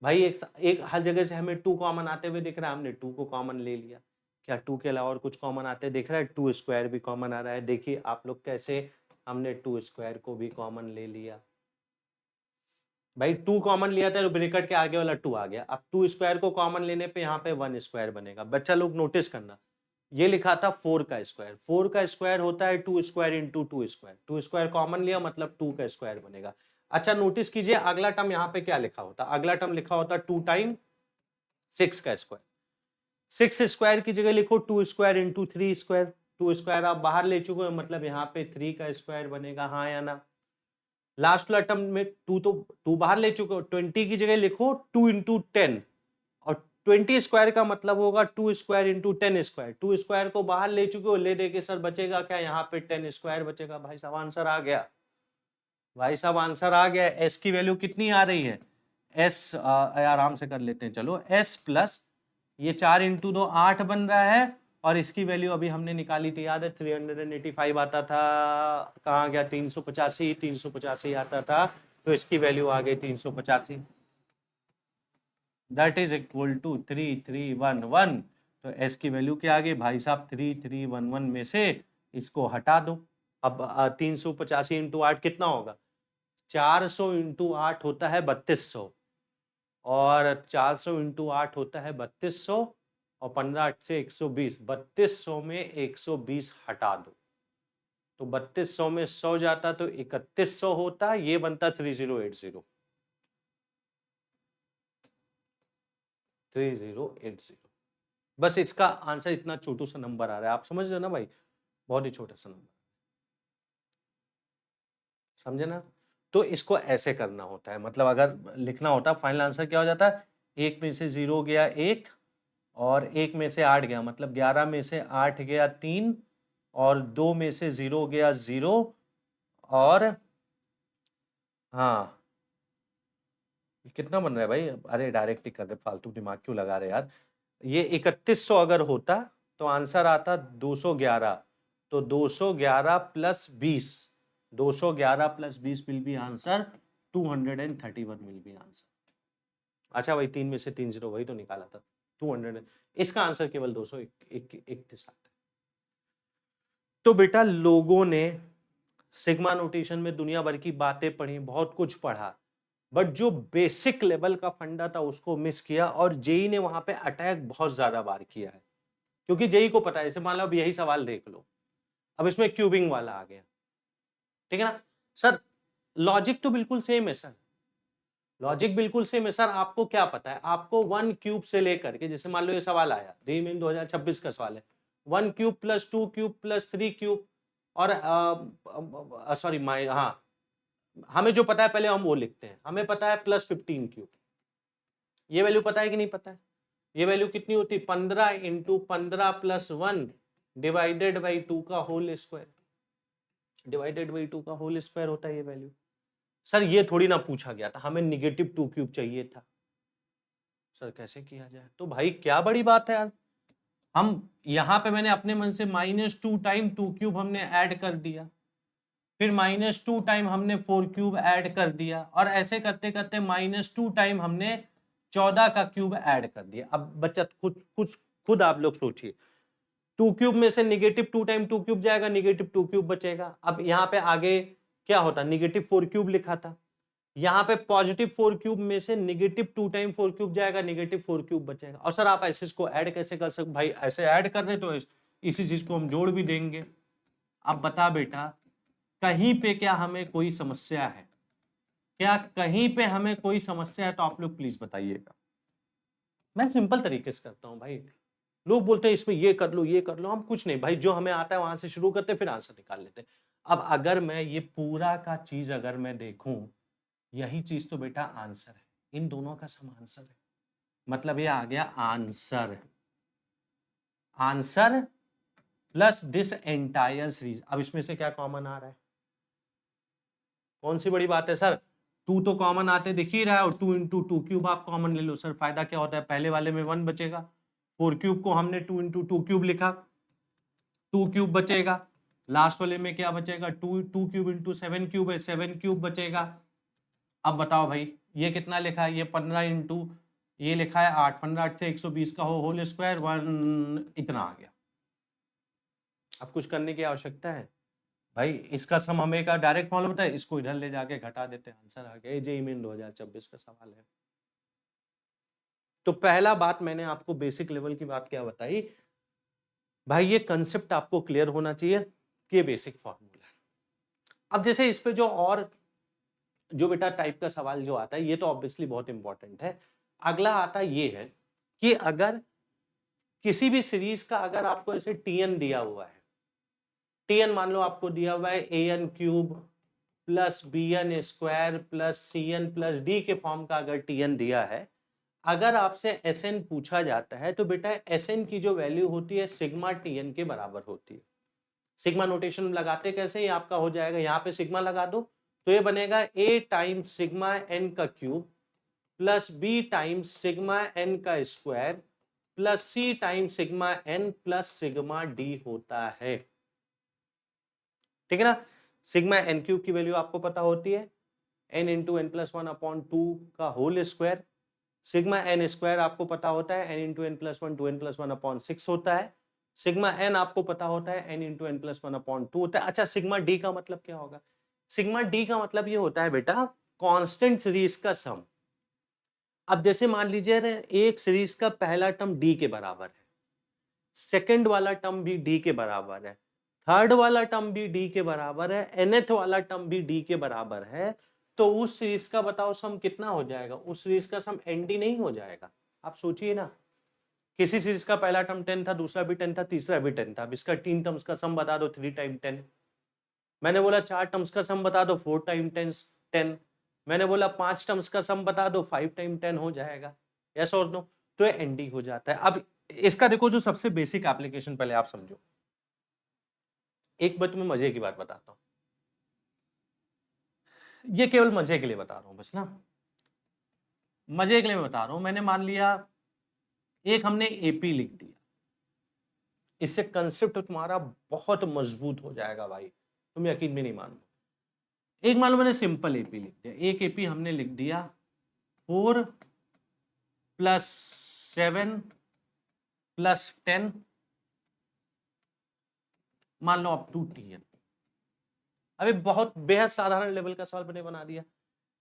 A: भाई। एक हर जगह से हमें 2 कॉमन आते हुए दिख रहा है, हमने 2 को कॉमन ले लिया। क्या 2 के अलावा और कुछ कॉमन आते दिख रहा है? 2 स्क्वायर भी कॉमन आ रहा है। देखिए आप लोग कैसे, हमने 2 स्क्वायर को भी कॉमन ले लिया भाई। 2 कॉमन लिया था तो ब्रैकेट के आगे वाला 2 आ गया। अब 2 स्क्वायर को कॉमन लेने पे यहाँ पे 1 स्क्वायर बनेगा। बच्चा लोग नोटिस करना, ये लिखा था 4 का स्क्वायर, 4 का स्क्वायर होता है 2 square into 2 square, 2 square common लिया मतलब 2 का स्क्वायर बनेगा। अच्छा नोटिस कीजिए अगला टर्म यहाँ पे क्या लिखा होता? अगला टर्म लिखा होता 2 टाइम 6 का स्क्वायर। 6 स्क्वायर की जगह लिखो 2 स्क्वायर इंटू 3 स्क्वायर। 2 स्क्वायर आप बाहर ले चुके हो, मतलब यहाँ पे 3 का स्क्वायर बनेगा, हाँ या ना। लास्ट वाला टर्म में 2 तो 2 बाहर ले चुके हो, 20 की जगह लिखो 2 इंटू 10, और 20 स्क्वायर का मतलब होगा 2 स्क्वायर इंटू 10 स्क्वायर। 2 स्क्वायर को बाहर ले चुके हो, ले दे के सर बचेगा क्या, यहाँ पे 10 स्क्वायर बचेगा। भाई साहब आंसर आ गया, भाई साहब आंसर आ गया। एस की वैल्यू कितनी आ रही है, एस आराम से कर लेते हैं, चलो एस प्लस ये 4 इंटू 2 8 बन रहा है, और इसकी वैल्यू अभी हमने निकाली थी, याद है 385 आता था, कहाँ गया 385, 385 आता था, तो इसकी वैल्यू आ गई 385, दैट इज इक्वल टू 3311। तो एस की वैल्यू क्या आ गई भाई साहब, 3311 में से इसको हटा दो। अब 385 इंटू 8 कितना होगा, 400 इंटू 8 होता है 3200, और 400 इंटू 8 होता है 3200, और 15 8 से 120, 3200 में 120 हटा दो, तो 3200 में 100 जाता तो 3100 होता, ये बनता 3080, 3080। बस इसका आंसर इतना छोटू सा नंबर आ रहा है, आप समझ रहे हो ना भाई, बहुत ही छोटा सा नंबर, समझे ना। तो इसको ऐसे करना होता है, मतलब अगर लिखना होता फाइनल आंसर क्या हो जाता है, एक में से 0 गया 1, और 1 में से 8 गया, मतलब 11 में से 8 गया 3, और 2 में से 0 गया 0, और हाँ कितना बन रहा है भाई, अरे डायरेक्ट ही कर दे, फालतू दिमाग क्यों लगा रहे यार। ये 3100 अगर होता तो आंसर आता 211, तो 211 plus 20, 211 plus 20 will be answer 231 will be answer. अच्छा भाई 3 में से 3 0 वही तो निकाला था 200, इसका आंसर केवल 231 आता है। तो बेटा लोगों ने सिग्मा नोटेशन में दुनिया भर की बातें पढ़ी, बहुत कुछ पढ़ा, बट जो बेसिक लेवल का फंडा था उसको मिस किया, और जेई ने वहां पे अटैक बहुत ज्यादा बार किया है, क्योंकि जेई को पता है, जैसे मान लो अब यही सवाल देख लो, अब इसमें क्यूबिंग वाला आ गया, ठीक है ना सर, लॉजिक तो बिल्कुल सेम है सर, लॉजिक बिल्कुल सेम है सर। आपको क्या पता है, आपको 1 क्यूब से लेकर के, जैसे मान लो ये सवाल आया डी में 2026 का सवाल है, 1 cube plus 2 cube plus 3 cube, और सॉरी हाँ, हमें जो पता है पहले हम वो लिखते हैं, हमें पता है प्लस 15 क्यूब, ये वैल्यू पता है कि नहीं पता है, ये वैल्यू कितनी होती है 15 इंटू 15 प्लस 1 डिवाइडेड बाई 2 का होल स्क्वायर, डिवाइडेड बाई 2 का होल स्क्वायर होता है ये वैल्यू। सर ये थोड़ी ना पूछा गया था, हमें निगेटिव 2 क्यूब चाहिए था, सर कैसे किया जाए, तो भाई क्या बड़ी बात है यार, हम यहां पे मैंने अपने मन से -2 टाइम 2 क्यूब हमने ऐड कर दिया, फिर -2 टाइम हमने 4 क्यूब ऐड कर दिया, और ऐसे करते करते -2 टाइम हमने 14 का क्यूब ऐड कर दिया। अब बच्चा कुछ कुछ खुद आप लोग सोचिए, 2 क्यूब में से -2 टाइम 2 क्यूब जाएगा, -2 क्यूब बचेगा। अब यहाँ पे आगे क्या होता, -4 क्यूब लिखा था, यहाँ पे +4 क्यूब में से -2 टाइम 4 क्यूब जाएगा, -4 क्यूब बचेगा। और सर आप ऐसे इसको ऐड कैसे कर सकते, भाई ऐसे ऐड कर रहे तो इसी चीज को हम जोड़ भी देंगे। अब बता बेटा, कहीं पे क्या हमें कोई समस्या है, क्या कहीं पे हमें कोई समस्या है, तो आप लोग प्लीज बताइएगा। मैं सिंपल तरीके से करता हूं भाई, लोग बोलते हैं इसमें ये कर लो ये कर लो, हम कुछ नहीं भाई, जो हमें आता है वहां से शुरू करते फिर आंसर निकाल लेते हैं। अब अगर मैं ये पूरा का चीज अगर मैं देखूं, यही चीज तो बेटा आंसर है, इन दोनों का सम आंसर है, मतलब ये आ गया answer, answer plus this entire series. अब इसमें से क्या कॉमन आ रहा है, कौन सी बड़ी बात है सर, 2 तो कॉमन आते दिख ही रहा है, और 2 इंटू 2 क्यूब आप कॉमन ले लो, सर फायदा क्या होता है, पहले वाले में 1 बचेगा, 4 क्यूब को हमने 2 इंटू 2 क्यूब लिखा, 2 क्यूब बचेगा, लास्ट वाले में क्या बचेगा, 2 क्यूब इंटू 7 क्यूब है, 7 क्यूब बचेगा। अब बताओ भाई ये कितना लिखा है, ये 15 इंटू ये लिखा है 8, 15 8 से 120 का होल स्क्वायर 1, इतना आ गया। अब कुछ करने की आवश्यकता है भाई, इसका सम हमें का डायरेक्ट मालूम होता है, इसको इधर ले जाके घटा देते हैं, आंसर आ गया। जेईई मेन 2026 का सवाल है। तो पहला बात मैंने आपको बेसिक लेवल की बात क्या बताई भाई, ये कंसेप्ट आपको क्लियर होना चाहिए कि ये बेसिक फॉर्मूला है। अब जैसे इस पे जो और जो बेटा टाइप का सवाल जो आता है, ये तो ऑब्वियसली बहुत इंपॉर्टेंट है। अगला आता ये है कि अगर किसी भी सीरीज का अगर आपको ऐसे टीएन दिया हुआ है, टीएन मान लो आपको दिया हुआ है N cube plus B N square plus C N plus D के फॉर्म का अगर टीएन दिया है, अगर आपसे एस एन पूछा जाता है तो बेटा एस एन की जो वैल्यू होती है सिग्मा टीएन के बराबर होती है। सिग्मा नोटेशन लगाते कैसे, ये आपका हो जाएगा, यहाँ पे सिग्मा लगा दो तो ये बनेगा ए टाइम्स सिग्मा एन का cube plus B times sigma N का square plus C times sigma N plus sigma D होता है। ठीक है ना। सिग्मा एन क्यूब की वैल्यू आपको पता होती है N into N plus one upon two का whole square, sigma N square आपको पता होता है N into N plus one, two N plus one upon six होता है, सिग्मा एन आपको पता होता है N into N plus one upon two होता है। अच्छा, सिग्मा डी का मतलब क्या होगा? सिग्मा डी का मतलब ये होता है बेटा कांस्टेंट सीरीज का सम। अब जैसे मान लीजिए एक सीरीज का पहला टर्म डी के बराबर है, सेकंड वाला टर्म भी डी के बराबर है, थर्ड वाला टर्म भी डी के बराबर है, nth वाला टर्म भी डी के बराबर है, तो उस सीरीज का बताओ सम कितना हो जाएगा? उस सीरीज का सम एनडी नहीं हो जाएगा? आप सोचिए ना, किसी सीरीज का पहला टर्म 10 था, दूसरा भी 10 था, तीसरा भी 10 था, अब इसका 3 टर्म्स का सम बता दो 3 टाइम 10। मैंने बोला 4 टर्म्स का सम बता दो 4 टाइम 10। मैंने बोला 5 टर्म्स का सम बता दो 5 टाइम 10 हो जाएगा। यस और नो? तो ये एनडी हो जाता है। अब इसका देखो जो सबसे बेसिक एप्लीकेशन पहले आप समझो। एक बात तुम्हें मजे की बात बताता हूं, ये केवल मजे के लिए बता रहा हूं बस ना, मजे के लिए बता रहा हूं। मैंने मान लिया एक हमने एपी लिख दिया, इससे कंसेप्ट तुम्हारा बहुत मजबूत हो जाएगा भाई, तुम यकीन भी नहीं मानो। एक मान लो मैंने सिंपल एपी लिख दिया, एक एपी हमने लिख दिया 4 प्लस 7 प्लस 10 मान लो अप टू टीएन। अभी बहुत बेहद साधारण लेवल का सवाल मैंने बना दिया।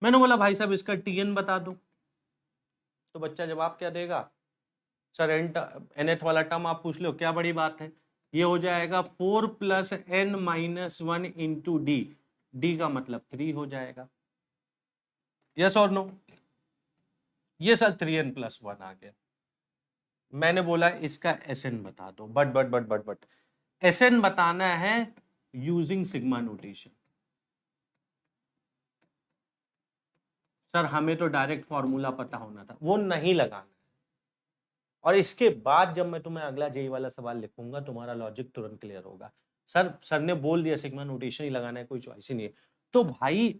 A: मैंने बोला भाई साहब इसका टीएन बता दो, तो बच्चा जवाब क्या देगा? सर nth वाला टर्म आप पूछ लो, क्या बड़ी बात है, ये हो जाएगा 4 plus N minus 1 into D, D का मतलब 3 हो जाएगा। यस और नो? ये सर 3n प्लस 1 आ गया। मैंने बोला इसका एसएन बता दो, बट एसएन बताना है यूजिंग सिग्मा नोटेशन। सर हमें तो डायरेक्ट फॉर्मूला पता होना था, वो नहीं लगाना। और इसके बाद जब मैं तुम्हें अगला जेई वाला सवाल लिखूंगा तुम्हारा लॉजिक तुरंत क्लियर होगा। सर ने बोल दिया सिग्मा नोटेशन ही लगाना है, कोई चॉइस ही नहीं है। तो भाई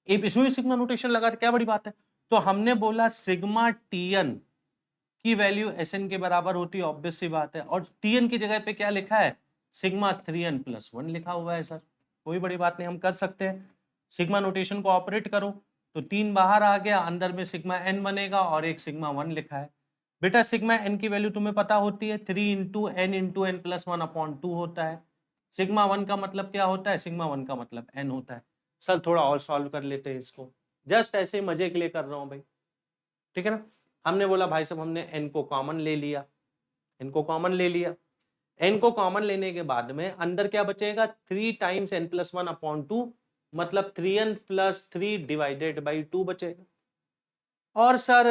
A: इसमें भी सिग्मा नोटेशन लगा, क्या बड़ी बात है। तो हमने बोला सिग्मा टीएन की वैल्यू एसएन के बराबर होती है, ऑब्वियस सी बात है। और टीएन की जगह पे क्या लिखा है? सिग्मा 3n प्लस 1 लिखा हुआ है। सर कोई बड़ी बात नहीं, हम कर सकते हैं। सिग्मा नोटेशन को ऑपरेट करो तो 3 बाहर आ गया, अंदर में सिग्मा n बनेगा और एक सिग्मा 1 लिखा है। बेटा सिग्मा n की वैल्यू तुम्हें पता होती है 3 इंटू n प्लस 1 अपॉन 2 होता है। सिग्मा 1 का मतलब क्या होता है? सिग्मा 1 का मतलब n होता है। सर थोड़ा और सॉल्व कर लेते हैं इसको, जस्ट ऐसे ही मजे के लिए कर रहा हूं भाई, ठीक है ना। हमने बोला भाई साहब हमने n को कॉमन ले लिया, n को कॉमन ले लिया। n को कॉमन लेने के बाद में अंदर क्या बचेगा? 3 टाइम्स n प्लस 1 अपॉन 2, मतलब 3n प्लस 3 डिवाइडेड बाई 2 बचेगा। और सर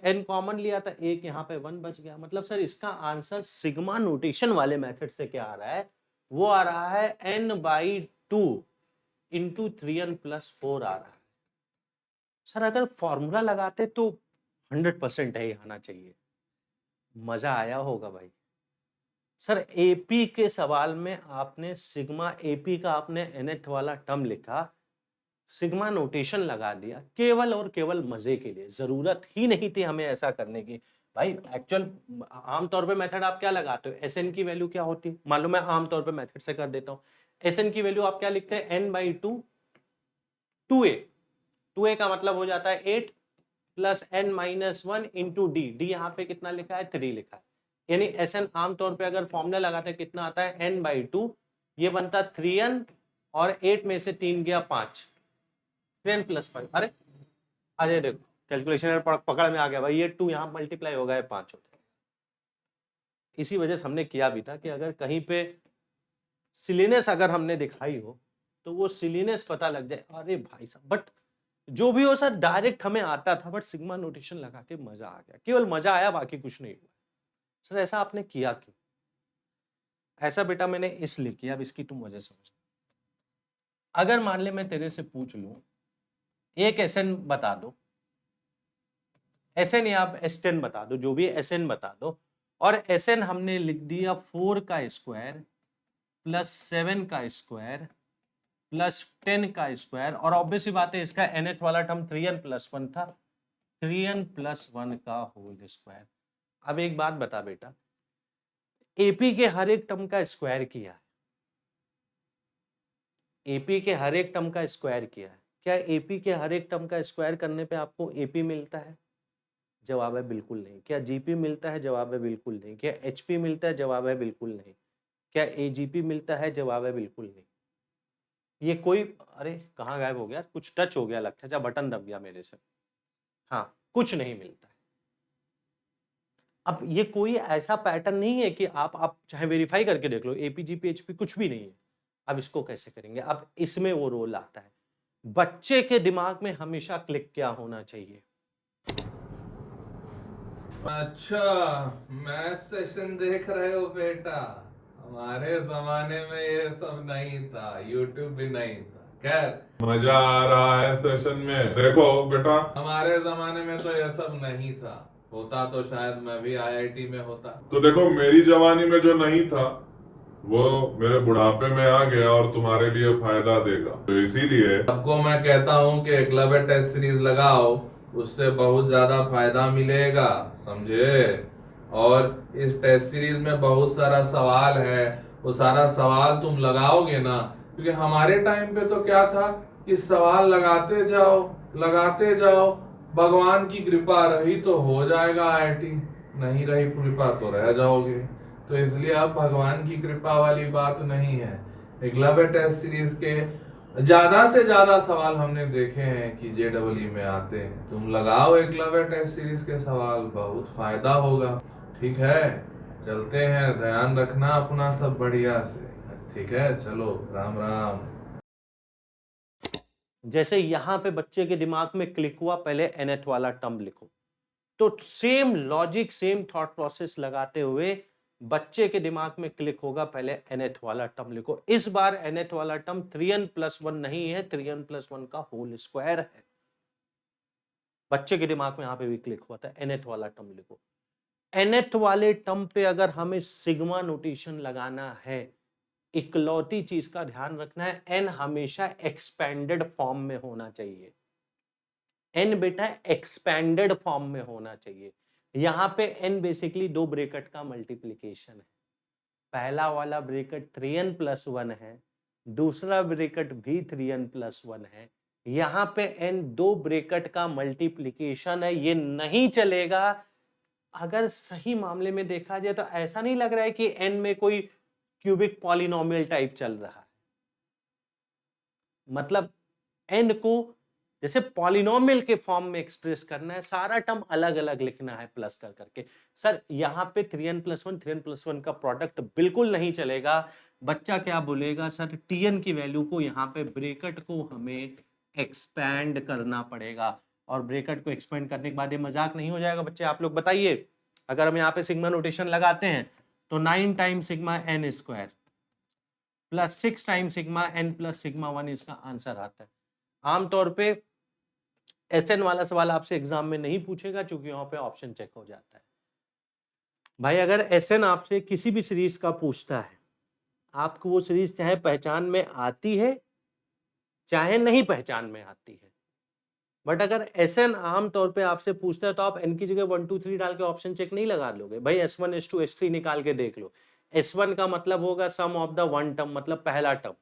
A: n कॉमन लिया था, एक यहाँ पे 1 बच गया। मतलब सर इसका आंसर सिग्मा नोटेशन वाले मेथड से क्या आ रहा है? वो आ रहा है n/2 इंटू 3n प्लस 4 आ रहा है। सर अगर फॉर्मूला लगाते तो 100% है आना चाहिए। मजा आया होगा भाई। सर एपी के सवाल में आपने सिग्मा एपी का आपने nth वाला टर्म लिखा, सिग्मा नोटेशन लगा दिया केवल और केवल मजे के लिए, जरूरत ही नहीं थी हमें ऐसा करने की भाई। एक्चुअल आमतौर पे मेथड आप क्या लगाते हो? एसएन की वैल्यू क्या होती है? मान लो मैं आमतौर पे मेथड से कर देता हूँ। एसएन की वैल्यू आप क्या लिखते हैं? n/2 2a, 2a का मतलब हो जाता है 8 plus n minus 1 into D, D यहाँ पे कितना लिखा है? 3 लिखा है। यानी एसएन आमतौर पे अगर फॉर्मूला लगाते हैं कितना आता है? n/2, ये बनता 3n और 8 में से 3 गया 5, 3n प्लस 5। अरे देखो कैलकुलेशन पकड़ में आ गया भाई, ये 2 यहाँ मल्टीप्लाई हो गया 5 होता है। इसी वजह से हमने किया भी था कि अगर कहीं पे सिलीनेस अगर हमने दिखाई हो तो वो सिलीनेस पता लग जाए। अरे भाई साहब, बट जो भी हो सर डायरेक्ट हमें आता था, बट सिग्मा नोटेशन लगा के मजा आ गया, केवल मजा आया, बाकी कुछ नहीं हुआ। सर ऐसा आपने किया क्यों? ऐसा बेटा मैंने इसलिए किया, अब इसकी तुम वजह समझ। अगर मान ले मैं तेरे से पूछ लूं एक एसएन बता दो, एसएन या आप एस10 बता दो, जो भी एसएन बता दो, और एसएन हमने लिख दिया 4 का स्क्वायर प्लस 7 का स्क्वायर प्लस 10 का स्क्वायर, और ऑब्वियसली बात है इसका nth वाला टर्म 3n+1 था, 3n+1 का होल स्क्वायर। अब एक बात बता बेटा, एपी के हर एक टर्म का स्क्वायर किया है, एपी के हर एक टर्म का स्क्वायर किया है, क्या एपी के हर एक टर्म का स्क्वायर करने पे आपको एपी मिलता है? जवाब है बिल्कुल नहीं। क्या जीपी मिलता है? जवाब है बिल्कुल नहीं। क्या एचपी मिलता है? जवाब है बिल्कुल नहीं। क्या एजीपी मिलता है? जवाब है बिल्कुल नहीं। ये कोई, अरे कहाँ गायब हो गया, कुछ टच हो गया लगता है, क्या बटन दब गया मेरे से? हाँ, कुछ नहीं मिलता है। अब ये कोई ऐसा पैटर्न नहीं है कि आप चाहे वेरीफाई करके देख लो, एपीजीपी एचपी कुछ भी नहीं है। अब इसको कैसे करेंगे? अब इसमें वो रोल आता है, बच्चे के दिमाग में हमेशा क्लिक क्या होना चाहिए?
B: अच्छा, मैथ सेशन देख रहे हो बेटा? हमारे जमाने में ये सब नहीं था, यूट्यूब भी नहीं था। खैर,
C: मजा आ रहा है सेशन में। देखो बेटा,
B: हमारे जमाने में तो ये सब नहीं था, होता तो शायद मैं भी आईआईटी में होता।
C: तो देखो मेरी जवानी में जो नहीं था वो मेरे बुढ़ापे में आ गया और तुम्हारे लिए फायदा देगा, तो इसीलिए
B: सबको मैं कहता हूँ कि एकलव्य टेस्ट सीरीज लगाओ, उससे बहुत ज्यादा फायदा मिलेगा, समझे? और इस टेस्ट सीरीज में बहुत सारा सवाल है, वो सारा सवाल तुम लगाओगे ना, क्योंकि हमारे टाइम पे तो क्या था कि सवाल लगाते जाओ, भगवान की कृपा रही तो हो जाएगा आईआईटी, नहीं रही कृपा तो रह जाओगे। तो इसलिए अब भगवान की कृपा वाली बात नहीं है। एकलव्य टेस्ट सीरीज के ज्यादा से ज्यादा सवाल हमने देखे हैं कि जेडब्ल्यू में आते हैं। तुम लगाओ एकलव्य टेस्ट सीरीज के सवाल, बहुत फायदा होगा। ठीक है, चलते हैं, ध्यान रखना अपना सब बढ़िया से। ठीक है, चलो, राम राम।
A: जैसे यहां पे बच्चे के दिमाग में क्लिक हुआ, पहले nth वाला टर्म लिखो, तो same logic same thought process लगाते हुए बच्चे के दिमाग में क्लिक होगा, पहले nth वाला टर्म लिखो। इस बार nth वाला टर्म 3n+1 नहीं है, 3n+1 का होल स्क्वायर है। बच्चे के दिमाग में यहां पे भी क्लिक हुआ था, nth वाला टर्म लिखो। nth वाले टर्म पे अगर हमें सिग्मा नोटेशन लगाना है, इकलौती चीज का ध्यान रखना है, n हमेशा एक्सपेंडेड फॉर्म में होना चाहिए। n बेटा एक्सपेंडेड फॉर्म में होना चाहिए। यहां पे n बेसिकली दो ब्रैकेट का मल्टीप्लीकेशन है। पहला वाला ब्रैकेट 3n+1 है, दूसरा ब्रैकेट भी 3n+1 है। यहां पे n दो ब्रैकेट का मल्टीप्लीकेशन है, ये नहीं चलेगा। अगर सही मामले में देखा जाए तो ऐसा नहीं लग रहा है कि n में कोई क्यूबिक पॉलिनोमियल टाइप चल रहा है। मतलब n को जैसे पॉलिनोमियल के फॉर्म में एक्सप्रेस करना है, सारा टर्म अलग अलग लिखना है प्लस कर करके। सर यहाँ पे 3n+1 का प्रोडक्ट बिल्कुल नहीं चलेगा। बच्चा क्या बोलेगा, सर tn की वैल्यू को यहाँ पे ब्रैकेट को हमें एक्सपैंड करना पड़ेगा, और ब्रैकेट को एक्सपेंड करने के बाद ये मजाक नहीं हो जाएगा? बच्चे आप लोग बताइए, अगर हम यहाँ पे सिग्मा नोटेशन लगाते हैं तो 9 times sigma n square plus 6 times sigma n plus sigma 1 इसका आंसर आता है। आमतौर पे एसएन वाला सवाल आपसे एग्जाम में नहीं पूछेगा, क्योंकि वहां पे ऑप्शन चेक हो जाता है। भाई अगर एसएन आपसे किसी भी सीरीज का पूछता है, आपको वो सीरीज चाहे पहचान में आती है चाहे नहीं पहचान में आती है, बट अगर एसएन आमतौर पे आपसे पूछता है तो आप एन की जगह 1 2 3 डाल के ऑप्शन चेक नहीं लगा लोगे। भाई S1 S2 S3 निकाल के देख लो। S1 का मतलब होगा sum of the one term, मतलब पहला टर्म।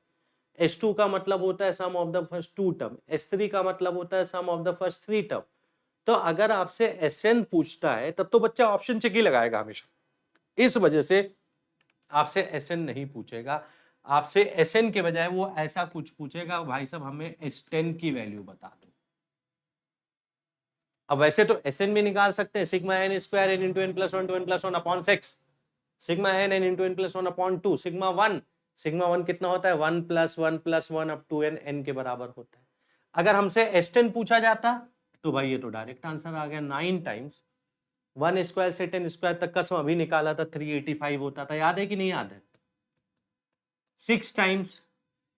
A: S2 का मतलब होता है sum of the first two term. S3 का मतलब होता है sum of the first three term. तो अगर आपसे SN पूछता है तब तो बच्चा ऑप्शन चेक ही लगाएगा हमेशा। इस वजह से आपसे SN नहीं पूछेगा, आपसे SN के बजाय वो ऐसा कुछ पूछेगा, भाई साहब हमें S10 की वैल्यू बता दो। अब वैसे तो SN भी निकाल सकते हैं, sigma n square n into n plus one two n plus one upon 6, sigma n n into n plus one upon 2, sigma 1 कितना होता है 1 plus 1 plus 1 up to n के बराबर होता है। अगर हमसे S10 पूछा जाता तो भाई ये तो डायरेक्ट आंसर आ गया, 9 टाइम्स 1 स्क्वायर से 10 स्क्वायर तक का सम अभी निकाला था, 385 होता था, याद है कि नहीं याद है? 6 times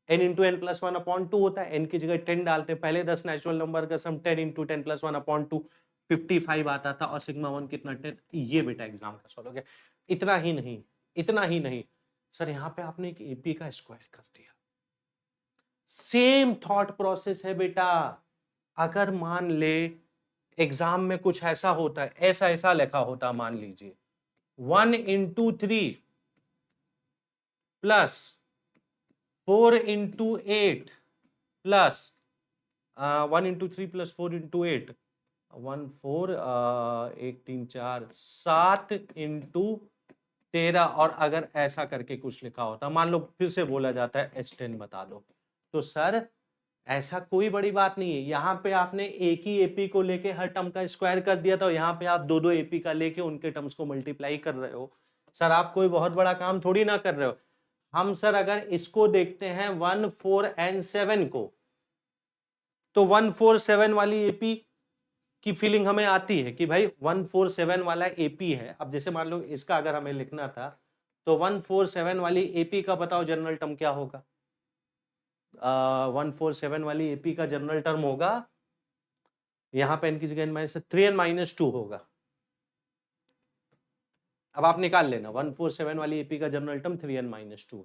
A: n into N plus one upon two होता है, n की जगह 10 डालते, पहले 10 नेचुरल नंबर का सम 10 into 10 plus one upon to 55 आता था, और सिग्मा 1 कितना 10। ये बेटा एग्जाम का सॉल्व हो गया। इतना ही नहीं, इतना ही नहीं सर, यहाँ पे आपने एक एपी का स्क्वायर कर दिया। सेम थॉट प्रोसेस है बेटा। अगर मान ले एग्जाम में कुछ ऐसा होता है, ऐसा ऐसा लिखा होता, मान लीजिए 1 into 3 plus 4 into 8 plus 1 into 3 plus 4 into 8 1 4 1 3 4 7 into 13, और अगर ऐसा करके कुछ लिखा होता, मान लो फिर से बोला जाता है S10 बता दो, तो सर ऐसा कोई बड़ी बात नहीं है। यहाँ पे आपने एक ही एपी को लेके हर टर्म का स्क्वायर कर दिया था, यहाँ पे आप दो दो एपी का लेके उनके टर्म्स को मल्टीप्लाई कर रहे हो। सर आप कोई बहुत बड़ा काम थोड़ी ना कर रहे हो। हम सर अगर इसको देखते हैं 1 4 एंड 7 को, तो 1 4 7 वाली एपी की फीलिंग हमें आती है कि भाई 1 4 7 वाला एपी है। अब जैसे मान लो इसका अगर हमें लिखना था, तो 1 4 7 वाली एपी का बताओ जनरल टर्म क्या होगा? 1 4 7 वाली एपी का जनरल टर्म होगा, यहाँ पे n की जगह n माइनस 3n माइनस 2 होगा। अब आप निकाल लेना, 1 4 7 वाली एपी का जनरल टर्म 3n माइनस 2।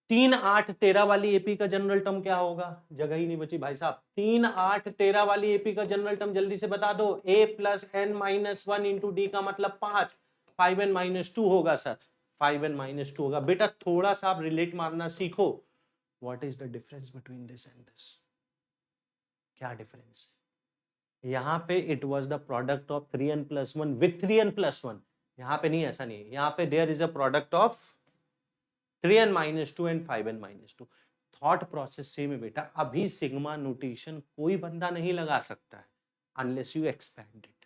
A: 3 8 13 वाली एपी का जनरल टर्म क्या होगा? जगह ही नहीं बची भाई साहब। 3 8 13 वाली एपी का जनरल टर्म जल्दी से बता दो। a plus N minus 1 into D का मतलब 5, 5n माइनस 2 होगा सर, 5n माइनस 2 होगा। बेटा थोड़ा सा आप रिलेट मारना सीखो। What is the difference between this and this? क्या डिफरेंस? यहाँ पे it was the product of 3n plus 1 with 3n plus 1। यहाँ पे नहीं, ऐसा नहीं है। यहाँ पे there is a product of 3n minus 2 and 5n minus 2। Thought process same है बेटा। अभी सिग्मा नोटेशन कोई बंदा नहीं लगा सकता है अनलेस यू एक्सपैंड इट।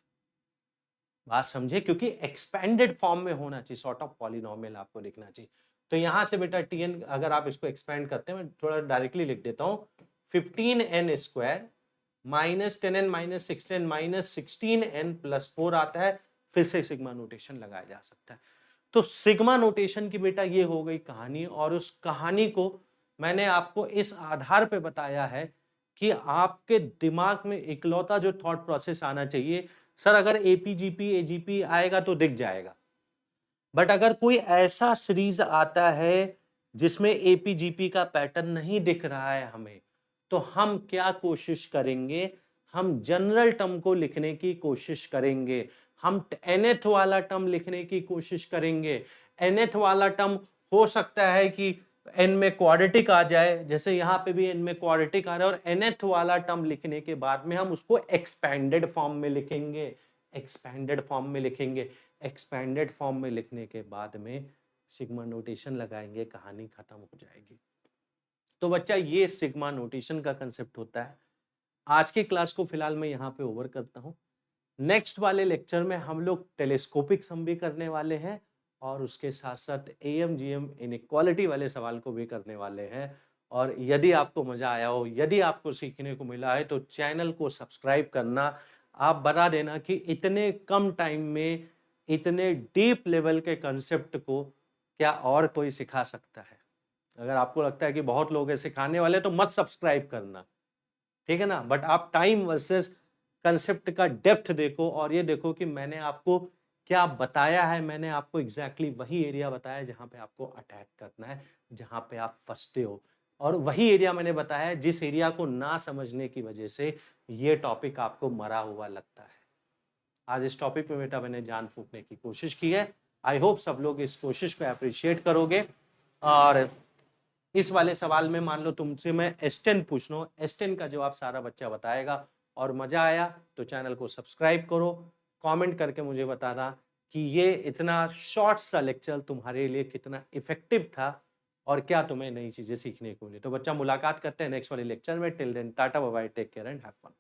A: बात समझे? क्योंकि एक्सपेंडेड फॉर्म में होना चाहिए, सॉर्ट ऑफ पॉलिनोमियल आपको लिखना चाहिए। तो यहां से बेटा tn अगर आप इसको एक्सपेंड करते हैं, मैं थोड़ा डायरेक्टली लिख देता हूं, 15n square minus 10n minus 16 minus 16n plus 4 आता है। फिर से सिग्मा नोटेशन लगाया जा सकता है। तो सिग्मा नोटेशन की बेटा ये हो गई कहानी, और उस कहानी को मैंने आपको इस आधार पे बताया है कि आपके दिमाग में इकलौता जो थॉट प्रोसेस आना चाहिए, सर अगर एपीजीपी एजीपी आएगा तो दिख जाएगा, बट अगर कोई ऐसा सीरीज आता है जिसमें एपीजीपी का पैटर्न नहीं दिख रहा है हमें, तो हम क्या कोशिश करेंगे? हम जनरल टर्म को लिखने की कोशिश करेंगे, हम nth वाला टर्म लिखने की कोशिश करेंगे। nth वाला टर्म हो सकता है कि n में क्वाड्रेटिक आ जाए, जैसे यहाँ पे भी n में क्वाड्रेटिक आ रहा है, और nth वाला टर्म लिखने के बाद में हम उसको एक्सपेंडेड फॉर्म में लिखेंगे। एक्सपेंडेड फॉर्म में लिखेंगे, एक्सपेंडेड फॉर्म में लिखने के बाद में सिग्मा नोटेशन लगाएंगे, कहानी खत्म हो जाएगी। तो बच्चा ये सिग्मा नोटेशन का कंसेप्ट होता है। आज की क्लास को फिलहाल मैं यहाँ पे ओवर करता हूँ। नेक्स्ट वाले लेक्चर में हम लोग टेलीस्कोपिक सम भी करने वाले हैं, और उसके साथ साथ AMGM इनइक्वालिटी वाले सवाल को भी करने वाले हैं। और यदि आपको मजा आया हो, यदि आपको सीखने को मिला है, तो चैनल को सब्सक्राइब करना आप बता देना कि इतने कम टाइम में इतने डीप लेवल के कंसेप्ट को क्या और कोई सिखा सकता है। अगर आपको लगता है कि बहुत लोग हैं सिखाने वाले, तो मत सब्सक्राइब करना, ठीक है ना। बट आप टाइम वर्सेस कंसेप्ट का डेप्थ देखो, और ये देखो कि मैंने आपको क्या बताया है। मैंने आपको एग्जैक्टली वही एरिया बताया जहां पे आपको अटैक करना है, जहां पे आप फंसते हो, और वही एरिया मैंने बताया है जिस एरिया को ना समझने की वजह से ये टॉपिक आपको मरा हुआ लगता है। आज इस टॉपिक पे बेटा मैंने जान फूकने की कोशिश की है। आई होप सब लोग इस कोशिश को अप्रिशिएट करोगे। और इस वाले सवाल में मान लो तुमसे मैं S10 पूछ लूं, S10 का जवाब सारा बच्चा बताएगा, और मजा आया तो चैनल को सब्सक्राइब करो, कमेंट करके मुझे बताना कि ये इतना शॉर्ट सा लेक्चर तुम्हारे लिए कितना इफेक्टिव था, और क्या तुम्हें नई चीजें सीखने को मिली। तो बच्चा मुलाकात करते हैं नेक्स्ट वाले लेक्चर में। Till then tata bye bye, take care and have fun.